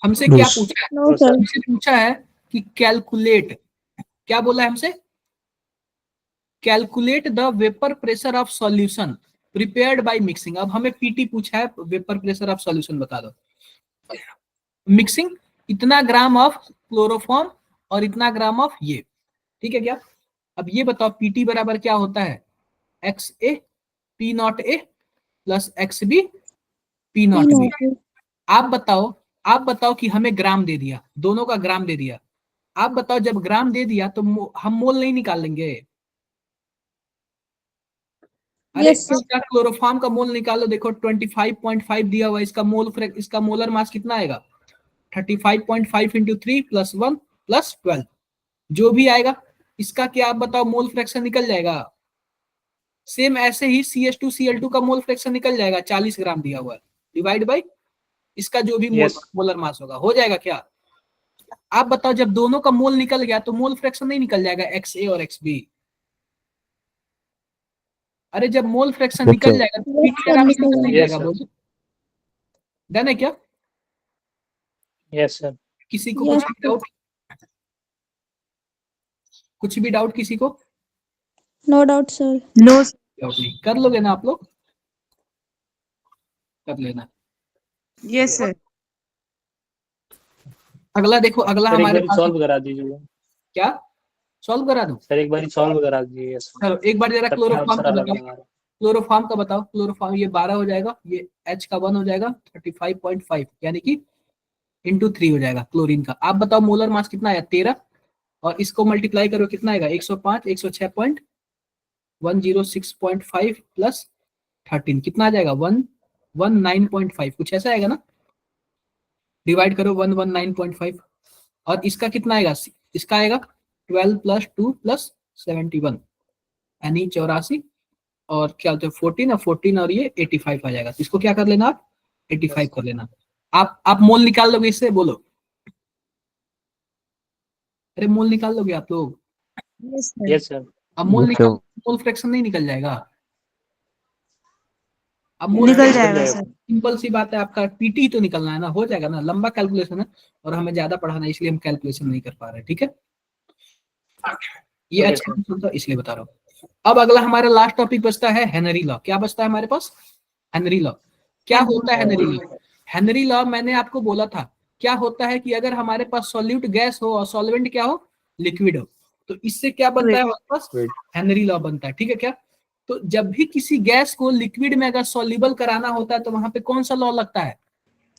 हमसे क्या Yes. पूछा है? No No, sir. sir. हमसे पूछा है कि कैलकुलेट, क्या बोला है हमसे? Calculate the vapour pressure of solution prepared by mixing. अब हमें पीटी पूछा है, वेपर प्रेशर ऑफ सॉल्यूशन बता दो। मिक्सिंग इतना ग्राम ऑफ क्लोरोफॉर्म और इतना ग्राम ऑफ ये। ठीक है क्या? अब ये बताओ पीटी बराबर क्या होता है? X A P not A plus x B P not B. आप बताओ, आप बताओ कि हमें ग्राम दे दिया, दोनों का ग्राम दे दिया। आप बताओ जब ग्राम दे दिया तो हम मोल नहीं निकाल लेंगे? अरे यस सर। इसका क्लोरोफॉर्म का मोल निकालो। देखो 25.5 दिया हुआ है, इसका इसका मोलर मास कितना आएगा? 35.5 इंटू 3 प्लस 1 प्लस 12 जो भी आएगा। इसका क्या आप बताओ मोल फ्रैक्शन निकल जाएगा? सेम ऐसे ही CH2Cl2 का मोल फ्रैक्शन निकल जाएगा, 40 ग्राम दिया हुआ है, डिवाइड बाई इसका जो भी Yes. मोलर मास होगा, हो जाएगा क्या? आप बताओ जब दोनों का मोल निकल गया तो मोल फ्रैक्शन नहीं निकल जाएगा XA और XB? अरे जब मोल फ्रैक्शन Yes, निकल sir. जाएगा तो Yes, पीटी sir, बराबर निकल निकल नहीं जाएगा। जाएगा? Yes, बोलो डन है क्या? Yes, sir. किसी को Yes, कुछ भी डाउट? कुछ भी डाउट किसी को? No doubt sir. डाउट नहीं, कर लोगे ना आप लोग? कर लेना। Yes sir. अगला देखो, अगला सर एक हमारे बार पास सॉल्व करा दीजिए। क्या सॉल्व करा दूं? सर एक बार सॉल्व करा दीजिए। Yes, sir. चलो एक बार जरा सबका क्लोरोफॉर्म आंसर का अलग बताओ। अलग आ रहा है। क्लोरोफॉर्म का बताओ। क्लोरोफॉर्म ये 12 हो जाएगा, ये H का 1 हो जाएगा, 35.5 यानी कि इंटू 3 हो जाएगा क्लोरीन का। आप बताओ मोलर मास कितना आया? 13। और इसको मल्टीप्लाई करो कितना आएगा? 105 106.106.5 प्लस 13 कितना आ जाएगा? 119.5 कुछ ऐसा आएगा ना। डिवाइड करो 119.5 और इसका कितना आएगा? इसका आएगा 12 प्लस 2 प्लस 71 यानी 84 और क्या होता है 14 और 14 और ये 85 आ जाएगा। तो इसको क्या कर लेना आप? 85 कर लेना। आप मोल निकाल लोगे इससे? बोलो अरे मोल निकाल लोगे आप लोग? Yes sir. Yes, sir. अब मोल Yes, निकाल, sir. मोल फ्रैक्शन नहीं निकल जाएगा? अब मोल निकल जाएगा सर। सिंपल सी बात है, आपका पीटी तो निकलना है ना, हो जाएगा ना, लंबा कैलकुलेशन है और हमें ज्यादा पढ़ाना है इसलिए हम कैलकुलेशन नहीं कर पा रहे, ठीक है। ये Okay, अच्छा क्वेश्चन था इसलिए बता रहा हूँ। अब अगला हमारा लास्ट टॉपिक बचता है हेनरी लॉ। क्या बचता है हमारे पास? Henry law. क्या होता है हेनरी लॉ? हेनरी लॉ मैंने आपको बोला था, क्या होता है कि अगर हमारे पास सॉल्यूट गैस हो और सॉल्वेंट क्या हो, लिक्विड हो, तो इससे क्या बनता है हमारे पास? हेनरी लॉ बनता है, ठीक है क्या। तो जब भी किसी गैस को लिक्विड में अगर सॉल्युबल कराना होता है तो वहां पे कौन सा लॉ लगता है?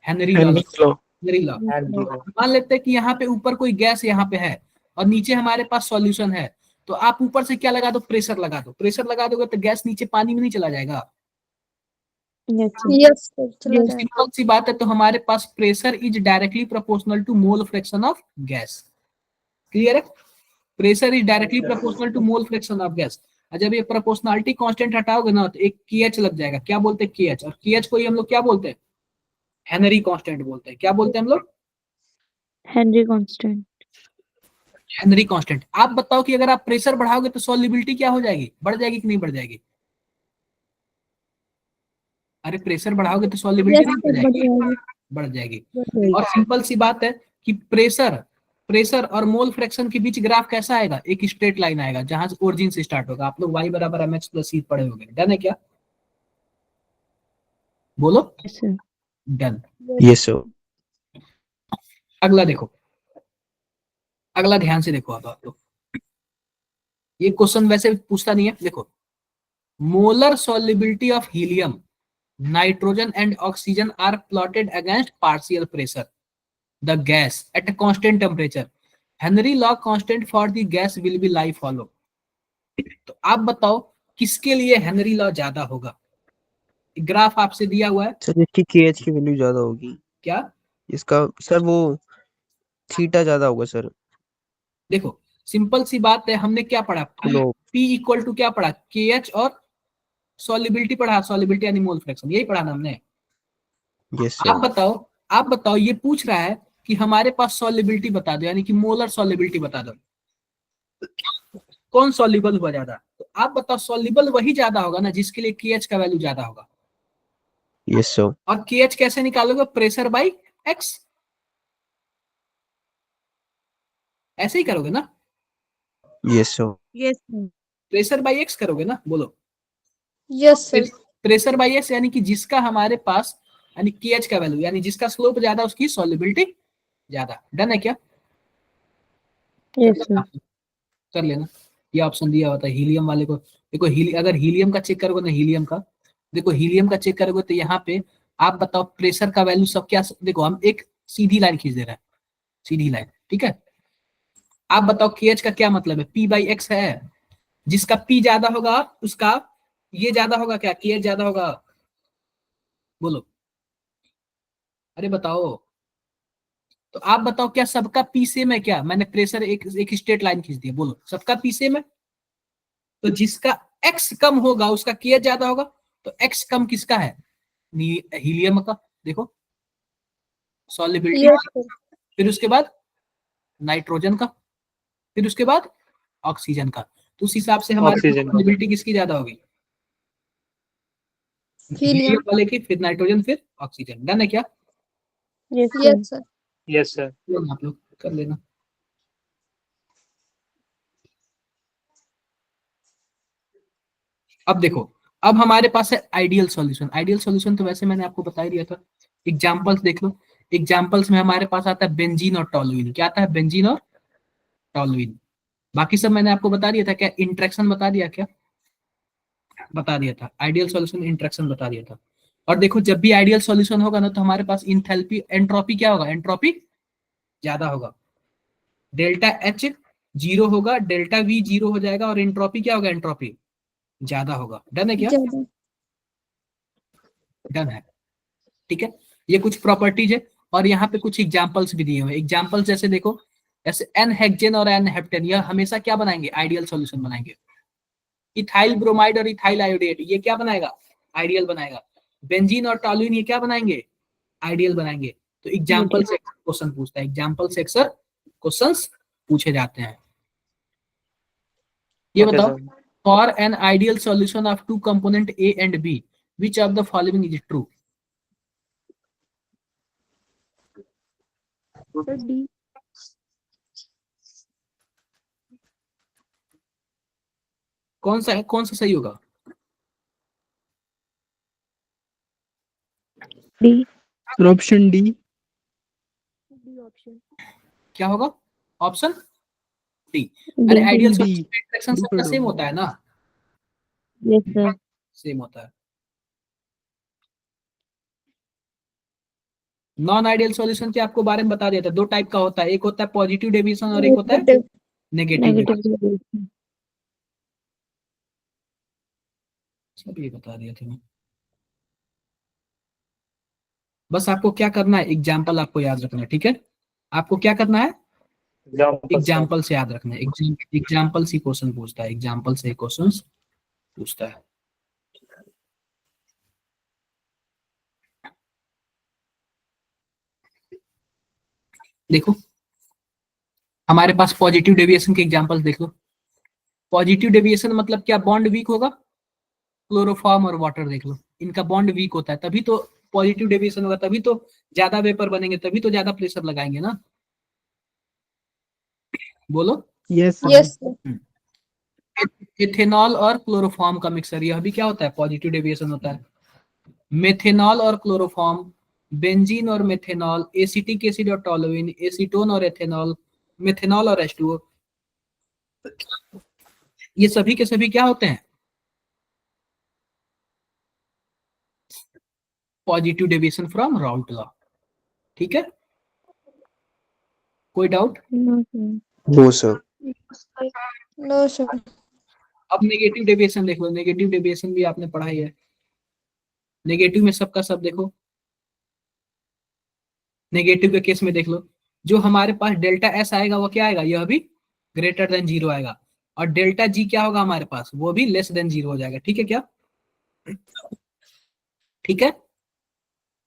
Henry law. Henry law. Henry law. And मान लेते हैं कि यहाँ पे ऊपर कोई गैस यहाँ पे है और नीचे हमारे पास सॉल्यूशन है, तो आप ऊपर से क्या लगा दो? प्रेशर लगा दो। प्रेशर लगा दोगे तो गैस नीचे पानी में नहीं चला जाएगा। यस सर, चला जाएगा। सिंपल सी बात है, तो हमारे पास pressure is directly proportional to mole fraction of gas. Clear है? Pressure is directly proportional to mole fraction of gas. और जब ये प्रोपोर्शनलिटी कांस्टेंट हटाओगे ना तो एक KH लग जाएगा। क्या बोलते हैं? KH। और KH को ही हम लोग क्या बोलते हैं? हेनरी कांस्टेंट बोलते हैं। क्या बोलते हैं हम लोग? Henry constant. Henry constant. आप बताओ कि अगर आप प्रेशर बढ़ाओगे तो सॉल्युबिलिटी क्या हो जाएगी? बढ़ जाएगी कि नहीं बढ़ जाएगी? अरे प्रेशर बढ़ाओगे तो सॉल्युबिलिटी नहीं बढ़ जाएगी? बढ़ जाएगी। और सिंपल सी बात है कि प्रेशर और मोल फ्रैक्शन के बीच ग्राफ कैसा आएगा? एक स्ट्रेट लाइन आएगा जहां से ओरिजिन से स्टार्ट होगा। आप लोग y बराबर mx प्लस c पढ़े होंगे। डन है क्या? बोलो। डन। Yes sir. अगला देखो, अगला ध्यान से देखो। अब आप लोग, ये क्वेश्चन वैसे पूछता नहीं है। देखो, molar solubility of helium, nitrogen and oxygen are plotted against partial pressure the gas at a constant temperature. Henry law constant for the gas will be lie follow. तो आप बताओ किसके लिए हेनरी लॉ ज्यादा होगा? ग्राफ आपसे दिया हुआ है। सर इसकी KH की वैल्यू ज्यादा होगी। क्या? इसका सर वो थीटा ज्यादा होगा सर। देखो सिंपल सी बात है, हमने क्या पढ़ा? किलो। P इक्वल टू क्या पढ़ा? KH और सॉल्युबिलिटी पढ़ा। सॉल्युबिलिटी यानी मोल फ्रैक्शन, यही पढ़ा ना हमने। यस आप सर। बताओ ये पूछ रहा है कि हमारे पास सॉल्युबिलिटी बता दो, यानी कि मोलर सॉल्युबिलिटी बता दो, कौन सॉल्युबल हुआ ज्यादा? तो आप बताओ सॉल्युबल वही ज्यादा होगा ना जिसके लिए KH का वैल्यू ज्यादा होगा। Yes sir. और KH कैसे निकालोगे? Pressure by x. ऐसे ही करोगे ना? Yes sir. Yes pressure by x करोगे ना? बोलो। Yes sir. Pressure by x यानी कि जिसका हमारे पास यानी KH का वैल्यू, यानी जिसका स्लोप ज्यादा उसकी सॉल्युबिलिटी ज्यादा। डन है क्या? Yes sir. कर लेना। ये ऑप्शन दिया होता है हीलियम वाले को। देखो अगर हीलियम का चेक करोगे ना, हीलियम का, देखो हीलियम का चेक करोगे तो यहाँ पे आप बताओ प्रेशर का वैल्यू सब क्या। देखो हम एक सीधी लाइन खींच दे रहे हैं, सीधी लाइन, ठीक है। आप बताओ KH का क्या मतलब है? P बाई एक्स है। जिसका P ज्यादा होगा उसका ये ज्यादा होगा क्या? KH ज्यादा होगा? बोलो, अरे बताओ। तो आप बताओ क्या सबका P सेम है क्या? मैंने प्रेशर एक स्ट्रेट लाइन खींच दिया, बोलो सबका P सेम है? तो जिसका X कम होगा उसका KH ज्यादा होगा। तो X कम किसका है? हीलियम का। देखो सॉल्युबिलिटी, यस सर। फिर उसके बाद नाइट्रोजन का, फिर उसके बाद ऑक्सीजन का। तो उस हिसाब से हमारी Oxygen का। सॉल्युबिलिटी किसकी ज्यादा होगी? हीलियम। हीलियम वाले की, फिर नाइट्रोजन, फिर ऑक्सीजन। डन है क्या? Yes sir. Yes sir. आप लोग कर लेना। अब देखो, अब हमारे पास है आइडियल सॉल्यूशन। आइडियल सॉल्यूशन तो वैसे मैंने आपको बता ही दिया था। एग्जांपल्स देख लो। एग्जांपल्स में हमारे पास आता है बेंजीन और टॉलुइन। क्या आता है? बेंजीन और टॉलुइन। बाकी सब मैंने आपको बता दिया था। क्या इंट्रैक्शन बता दिया? क्या बता दिया था? आइडियल सॉल्यूशन इंट्रैक्शन बता दिया था। और देखो जब भी आइडियल सॉल्यूशन होगा ना तो हमारे पास इंथैल्पी एंट्रोपी क्या होगा? एंट्रोपी ज्यादा होगा। डेल्टा H जीरो होगा, डेल्टा V जीरो हो जाएगा और एंट्रोपी क्या होगा? एंट्रोपी ज्यादा होगा। डन है क्या? ज्यादा। डन है, ठीक है। ये कुछ प्रॉपर्टीज है और यहाँ पे कुछ एग्जांपल्स भी दिए हुए हैं। एग्जांपल्स जैसे देखो, जैसे एन हेक्सेन और एन हेप्टेन, यह हमेशा क्या बनाएंगे? आइडियल सॉल्यूशन बनाएंगे। इथाइल ब्रोमाइड और इथाइल आयोडेट, ये क्या बनाएगा? आइडियल बनाएगा। बेंजीन और टॉलुइन ये क्या बनाएंगे? आइडियल बनाएंगे। तो एग्जांपल से क्वेश्चन पूछता है, एग्जांपल से अक्सर क्वेश्चंस पूछे जाते हैं। ये Okay बताओ, sir. For an ideal solution of two component A and B, which of the following is true? D. कौन सा सही होगा? D. Sir option D. D option. क्या होगा? Option D. अरे D. Ideal D. सॉल्यूशन में इंटरेक्शन सबका सेम होता है ना, Yes sir. सेम होता है। नॉन आइडियल सॉल्यूशन के आपको बारे में बता दिया था, दो टाइप का होता है, एक होता है पॉजिटिव डेविएशन और एक होता है नेगेटिव Negative डेविएशन। deviation. सब ये बता दिया था मैं। बस आपको क्या करना है, एग्जाम्पल आपको याद रखना है, ठीक है? आपको क्या करना है, एग्जाम्पल से याद रखना है। एग्जाम्पल से क्वेश्चन पूछता है, एग्जाम्पल से क्वेश्चन पूछता है। देखो हमारे पास पॉजिटिव डेविएशन के एग्जाम्पल देख लो। पॉजिटिव डेविएशन मतलब क्या? बॉन्ड वीक होगा। क्लोरोफॉर्म और वाटर देख लो, इनका बॉन्ड वीक होता है, तभी तो पॉजिटिव डेविएशन होगा, तभी तो ज्यादा वेपर बनेंगे, तभी तो ज्यादा प्रेशर लगाएंगे ना। बोलो। Yes sir. Yes sir. Ethanol और क्लोरोफॉर्म का मिक्सर, यह भी क्या होता है? पॉजिटिव डेविएशन होता है। मेथेनॉल और क्लोरोफॉर्म, बेंजीन और मेथेनॉल, एसिटिक एसिड और टॉलुइन, एसीटोन और एथेनॉल, मेथेनॉल और H2O, ये सभी के सभी क्या होते हैं? Positive deviation from Raoult law. ठीक है, कोई doubt? No sir. No sir. No sir. अब नेगेटिव डेविएशन देख लो, नेगेटिव डेविएशन भी आपने पढ़ा ही है। नेगेटिव में सबका सब देखो, नेगेटिव के केस में देख लो, जो हमारे पास डेल्टा एस आएगा वो क्या आएगा? यह भी ग्रेटर देन जीरो आएगा, और डेल्टा जी क्या होगा हमारे पास? वो भी लेस देन जीरो हो जाएगा। ठीक है क्या? ठीक है,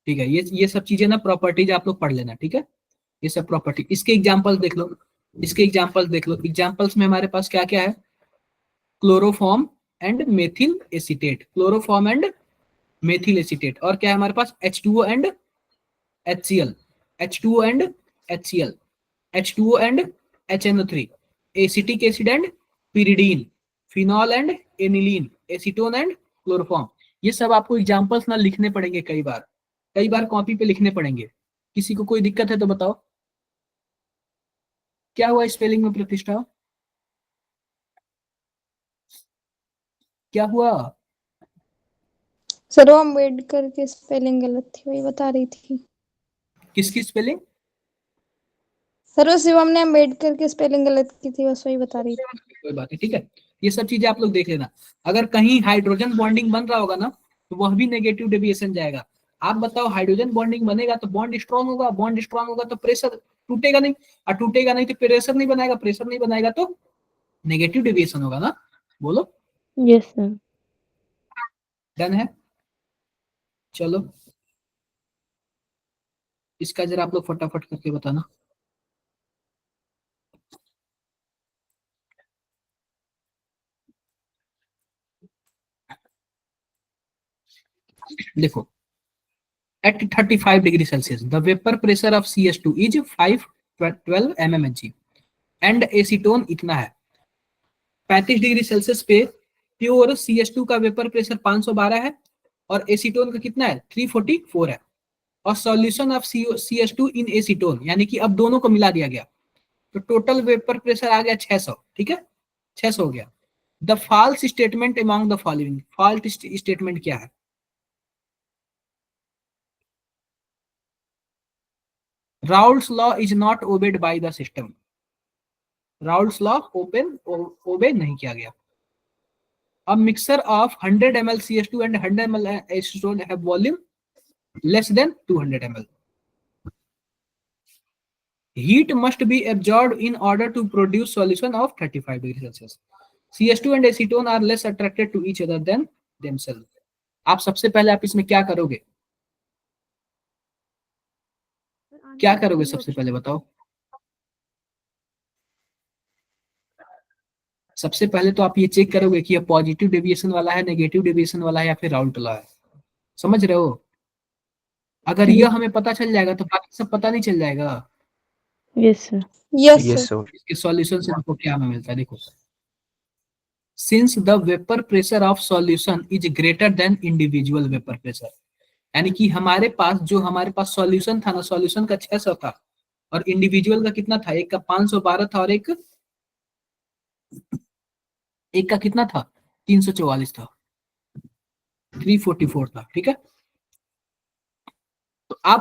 ठीक है। ये सब चीजें ना प्रॉपर्टीज आप लोग पढ़ लेना, ठीक है? ये सब प्रॉपर्टी, इसके एग्जांपल्स देख लो, इसके एग्जांपल्स देख लो। एग्जांपल्स में हमारे पास क्या क्या है? Chloroform and methyl acetate, chloroform and methyl acetate, और क्या है हमारे पास? H2O and HCl, H2O and HCl, H2O and HNO3, acetic acid and pyridine, phenol and aniline, acetone and chloroform. ये सब आपको एग्जांपल्स ना लिखने पड़ेंगे, कई बार कॉपी पे लिखने पड़ेंगे। किसी को कोई दिक्कत है तो बताओ। क्या हुआ स्पेलिंग में प्रतिष्ठा? क्या हुआ? सर वो अम्बेडकर की स्पेलिंग गलत थी, वही बता रही थी। किसकी स्पेलिंग? सर वो शिवम ने अम्बेडकर की स्पेलिंग गलत की थी, बस वही बता रही थी। कोई बात नहीं, ठीक है। ये सब चीजें आप लोग देख लेना। अगर कहीं हाइड्रोजन बॉन्डिंग बन रहा होगा ना, तो वह भी नेगेटिव डेविएशन जाएगा। आप बताओ, हाइड्रोजन बॉन्डिंग बनेगा तो बॉन्ड स्ट्रांग होगा, बॉन्ड स्ट्रांग होगा तो प्रेशर टूटेगा नहीं, और टूटेगा नहीं तो प्रेशर नहीं बनाएगा, प्रेशर नहीं बनाएगा तो नेगेटिव डेविएशन होगा ना। बोलो। Yes sir. डन है? चलो इसका जरा आप लोग फटाफट करके बताना। देखो, at 35 degree Celsius, the vapor pressure of CH2 is 512 mmHg and acetone इतना है। 35 डिग्री सेल्सियस पे प्योर CH2 का वेपर प्रेशर 512 है, और एसीटोन का कितना है? 344 है। और solution of CH2 in acetone, यानी कि अब दोनों को मिला दिया गया, तो टोटल वेपर प्रेशर आ गया 600। ठीक है, 600 हो गया। The false statement among the following, fault statement क्या है? Raoult's law is not obeyed by the system. Raoult's law obey नहीं किया गया। A mixture of 100 ml CH2 and 100 ml acetone have volume less than 200 ml. Heat must be absorbed in order to produce solution of 35 degree Celsius. CH2 and acetone are less attracted to each other than themselves. आप सबसे पहले आप इसमें क्या करोगे? क्या करोगे सबसे पहले बताओ? सबसे पहले तो आप ये चेक करोगे कि ये पॉजिटिव डेविएशन वाला है, नेगेटिव डेविएशन वाला है, या फिर राउल्ट लॉ है। समझ रहे हो? अगर यह हमें पता चल जाएगा तो बाकी सब पता नहीं चल जाएगा। Yes sir. Yes yes sir. Sir. इसके सॉल्यूशन से हमको क्या हमें मिलता है, देखो। Since the vapour pressure of solution is greater than individual vapour pressure, यानी कि हमारे पास सॉल्यूशन था ना, सॉल्यूशन का 600 था और इंडिविजुअल का कितना था, एक का 512 था और एक का कितना था, 344 था, 344 था। ठीक है, तो आप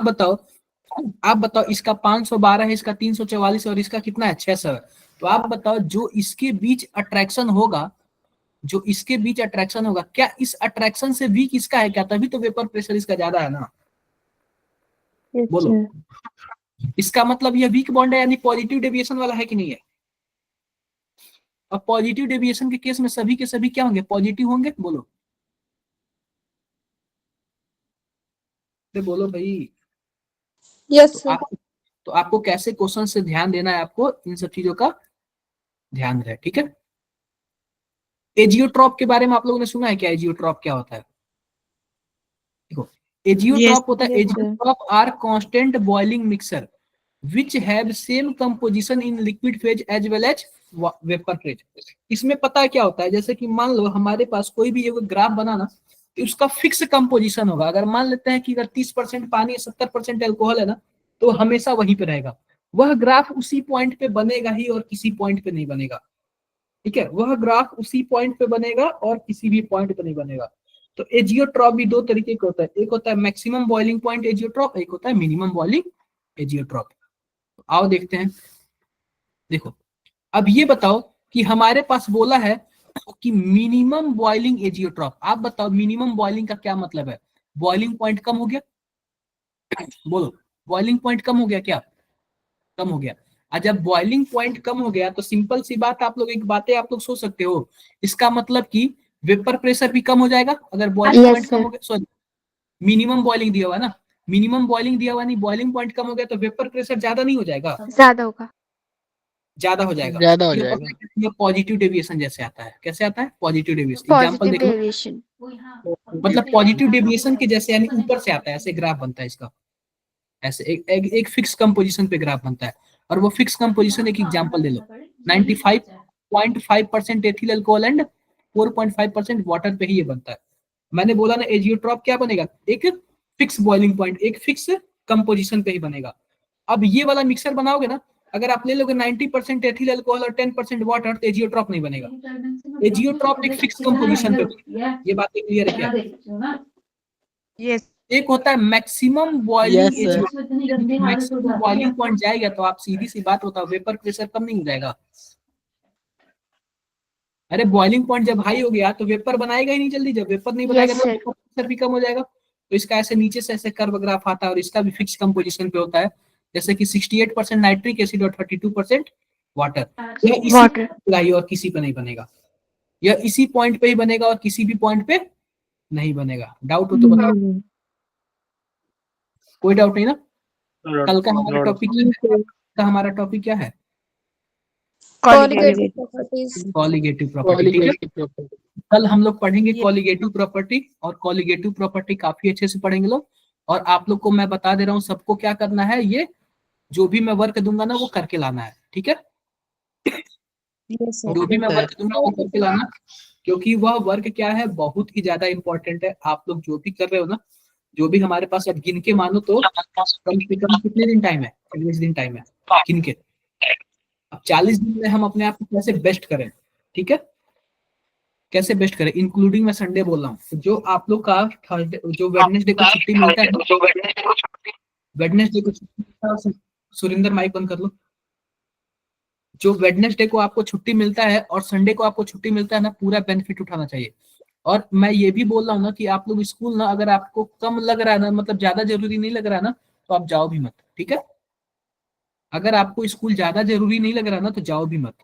बताओ इसका 512 है, इसका 344 और इसका कितना है, 600 है। तो आप बताओ जो इसके बीच अट्रैक्शन होगा, क्या इस अट्रैक्शन से वीक इसका है क्या? तभी तो वेपर प्रेशर इसका ज्यादा है ना। यस बोलो, सर। इसका मतलब यह वीक बॉन्ड है, यानी पॉजिटिव डेविएशन वाला है कि नहीं है? अब पॉजिटिव डेविएशन के केस में सभी के सभी क्या होंगे, पॉजिटिव होंगे। बोलो, बोलो भाई। Yes sir. तो आपको कैसे क्वेश्चन से ध्यान देना है, आपको इन सब चीजों का ध्यान रहे। ठीक है, एजियोट्रॉप के बारे में आप लोगों ने सुना है क्या? एजियोट्रॉप क्या होता है? देखो, एजियोट्रॉप होता है, Yes, sir. Azeotrope are constant boiling mixer which have same composition in liquid phase as well as vapor phase। इसमें पता है क्या होता है, जैसे कि मान लो हमारे पास कोई भी एक ग्राफ बनाना, तो उसका फिक्स कंपोजिशन होगा। अगर मान लेते हैं कि अगर 30% पानी 70% एल्कोहल है ना, तो हमेशा वहीं पे रहेगा। वह ग्राफ उसी पॉइंट पे बनेगा ही और किसी पॉइंट पे नहीं बनेगा। ठीक है, वह ग्राफ उसी पॉइंट पे बनेगा और किसी भी पॉइंट पे नहीं बनेगा। तो एजियोट्रॉप भी दो तरीके का होता है, एक होता है मैक्सिमम बॉइलिंग पॉइंट एजियोट्रॉप, एक होता है मिनिमम बॉइलिंग एजियोट्रॉप। आओ देखते हैं। देखो, अब ये बताओ कि हमारे पास बोला है कि मिनिमम बॉइलिंग एजियोट्रॉप। आप बताओ मिनिमम बॉइलिंग का क्या मतलब है? बॉइलिंग पॉइंट कम हो गया, बोलो, बॉइलिंग पॉइंट कम हो गया क्या? कम हो गया। और जब बॉइलिंग पॉइंट कम हो गया तो सिंपल सी बात, आप लोग सोच सकते हो, इसका मतलब कि वेपर प्रेशर भी कम हो जाएगा। अगर बॉइलिंग Yes, पॉइंट कम sir. हो गया, सॉरी, मिनिमम बॉइलिंग दिया हुआ ना, मिनिमम बॉइलिंग दिया हुआ नहीं, बॉइलिंग पॉइंट कम हो गया तो वेपर प्रेशर ज्यादा नहीं हो जाएगा, ज्यादा होगा। ज्यादा हो जाएगा। ज्यादा हो ये जाएगा। पता है कि ये पॉजिटिव डेविएशन जैसे आता है। कैसे आता है? Positive deviation. एग्जांपल पॉजिटिव देख लो, डेविएशन। मतलब पॉजिटिव डेविएशन के जैसे, यानी ऊपर से आता है, ऐसे ग्राफ बनता है इसका, ऐसे एक फिक्स कंपोजिशन पे ग्राफ बनता है। और वो फिक्स कंपोजिशन, एक एग्जांपल ले लो, 95.5% एथिल अल्कोहल एंड 4.5% वाटर पे ही ये बनता है। मैंने बोला ना, एजियोट्रॉप क्या बनेगा, एक फिक्स बॉइलिंग पॉइंट, एक फिक्स कंपोजिशन पे ही बनेगा। अब ये वाला मिक्सर बनाओगे ना, अगर आप ले लोगे 90% एथिल अल्कोहल और 10% वाटर, तो एजियोट्रॉप नहीं बनेगा। एजियोट्रॉप एक फिक्स कंपोजिशन पे बनेगा। ये बात क्लियर है क्या? Yes. एक होता है maximum boiling Yes, sir. Azeotrope. Maximum boiling point जाएगा तो आप सीधी सी बात होता है, वेपर प्रेशर कम नहीं हो जाएगा। अरे बॉइलिंग पॉइंट जब हाई हो गया तो वेपर बनाएगा ही नहीं जल्दी, जब वेपर नहीं बनाएगा Yes, तो sir. वेपर प्रेशर भी कम हो जाएगा। तो इसका ऐसे नीचे से ऐसे कर्व ग्राफ आता है और इसका भी फिक्स कंपोजिशन पे होता है, जैसे कि 68% नाइट्रिक एसिड और 32% वाटर। यह इसी Water. पे बनेगा और किसी पे नहीं बनेगा, यह इसी पॉइंट पे ही बनेगा और किसी भी पॉइंट पे नहीं बनेगा। डाउट हो तो बताओ। कोई डाउट नहीं ना? कल का हमारा टॉपिक क्या है? Colligative properties. Colligative property. ठीक है, कल हम लोग पढ़ेंगे कॉलिगेटिव प्रॉपर्टी, और कॉलिगेटिव प्रॉपर्टी काफी अच्छे से पढ़ेंगे लोग। और आप लोग को मैं बता दे रहा हूँ सबको क्या करना है, ये जो भी मैं वर्क दूंगा ना वो करके लाना है। ठीक है, Yes, sir. जो भी मैं वर्क दूंगा वो करके लाना, क्योंकि वह वर्क क्या है, बहुत ही ज्यादा इंपॉर्टेंट है। आप लोग जो भी कर रहे हो ना, जो भी हमारे पास, अब गिन के मानो तो कम से कम कितने दिन टाइम है? 40 दिन टाइम है गिन के। अब 40 दिन में हम अपने आप को कैसे बेस्ट करें, ठीक है, कैसे बेस्ट करें, इंक्लूडिंग मैं संडे बोल रहा हूँ। जो आप लोग का थर्सडे, जो वेडनेसडे को छुट्टी मिलता है, वेडनेसडे को छुट्टी मिलता है, सुरेंद्र माइक बंद कर लो। जो वेडनेसडे को आपको छुट्टी मिलता है और संडे को आपको छुट्टी मिलता है ना, पूरा बेनिफिट उठाना चाहिए। और मैं ये भी बोल रहा हूँ ना कि आप लोग स्कूल ना, अगर आपको कम लग रहा है ना, मतलब ज्यादा जरूरी नहीं लग रहा है ना, तो आप जाओ भी मत। ठीक है, अगर आपको स्कूल ज्यादा जरूरी नहीं लग रहा ना, तो जाओ भी मत।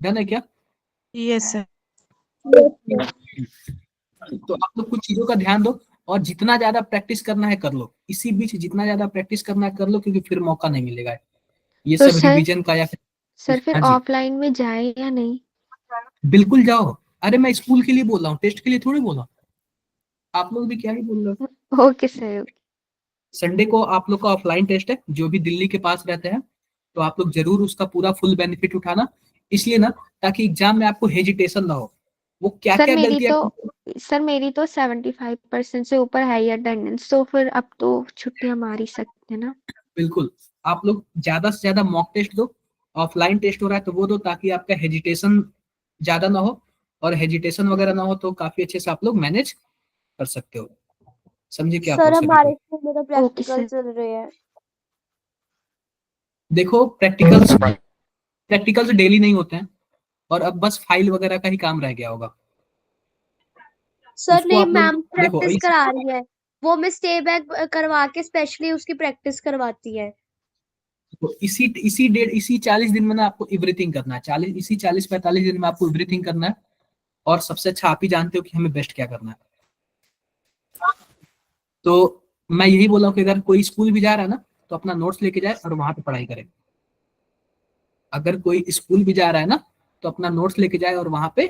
डन है क्या? Yes, sir. तो आप लोग कुछ चीजों का ध्यान दो, और जितना ज्यादा प्रैक्टिस करना है कर लो। इसी बीच जितना ज्यादा प्रैक्टिस करना है कर लो, क्योंकि फिर मौका नहीं मिलेगा ये तो सब सर, रिवीजन का। या सर फिर हाँ जी, ऑफलाइन में जाए या नहीं? बिल्कुल जाओ। अरे मैं स्कूल के लिए बोल रहा हूँ, टेस्ट के लिए थोड़ी बोल रहा हूँ। आप लोग भी क्या ही बोल रहे हो। Okay sir. संडे को आप लोग का ऑफलाइन टेस्ट है, जो भी दिल्ली के पास रहते हैं, तो आप लोग जरूर उसका पूरा फुल बेनिफिट उठाना, इसलिए ना ताकि एग्जाम में आपको हेजिटेशन ना हो। वो क्या सर क्या मेरी गलतियां तो सर मेरी तो 75% से ऊपर है ही अटेंडेंस, तो फिर अब तो छुट्टियां मार ही सकते हैं ना। बिल्कुल, आप लोग ज्यादा से ज्यादा मॉक टेस्ट दो, ऑफलाइन टेस्ट हो रहा है तो वो दो, ताकि आपका हेजिटेशन ज्यादा ना हो, और हेजिटेशन वगैरह ना हो तो काफी अच्छे से आप लोग मैनेज कर सकते हो। समझे क्या आप सर लोग सभी हमारे लोग? स्कूल में तो ओके प्रैक्टिकल सर। चल रहे हैं। देखो प्रैक्टिकल्स डेली नहीं होते हैं, और अब बस फाइल वगैरह का ही काम रह गया होगा। सर उसको नहीं, आप लोग मैम देखो प्रैक्टिस करा रही है, वो मैं स्टे बैक करवा के स्पेशली उसकी प्रैक्टिस करवाती है। तो इसी 40 दिन में ना आपको एवरीथिंग करना है। 40-45 दिन में आपको एवरीथिंग करना है, और सबसे अच्छा आप ही जानते हो कि हमें बेस्ट क्या करना है। तो मैं यही बोला हूँ कि अगर कोई स्कूल भी जा रहा है ना, तो अपना नोट्स लेके जाए और वहां पे पढ़ाई करे। अगर कोई स्कूल भी जा रहा है ना, तो अपना नोट्स लेके जाए और वहां पे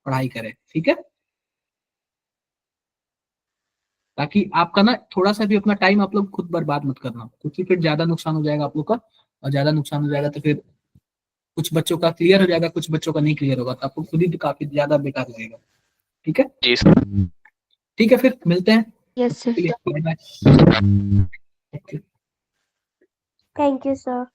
पढ़ाई करे, ठीक है? ताकि आपका ना थोड़ा सा भी अपना टाइम आप लोग खुद बर्बाद मत करना, क्योंकि फिर ज्यादा नुकसान हो जाएगा आप लोग का, और ज्यादा नुकसान हो जाएगा तो फिर कुछ बच्चों का क्लियर हो जाएगा, कुछ बच्चों का नहीं क्लियर होगा, तो आपको खुद ही काफी ज्यादा बेकार लगेगा। ठीक है? जी सर। ठीक है, फिर मिलते हैं। Yes sir. Bye bye. Thank you sir.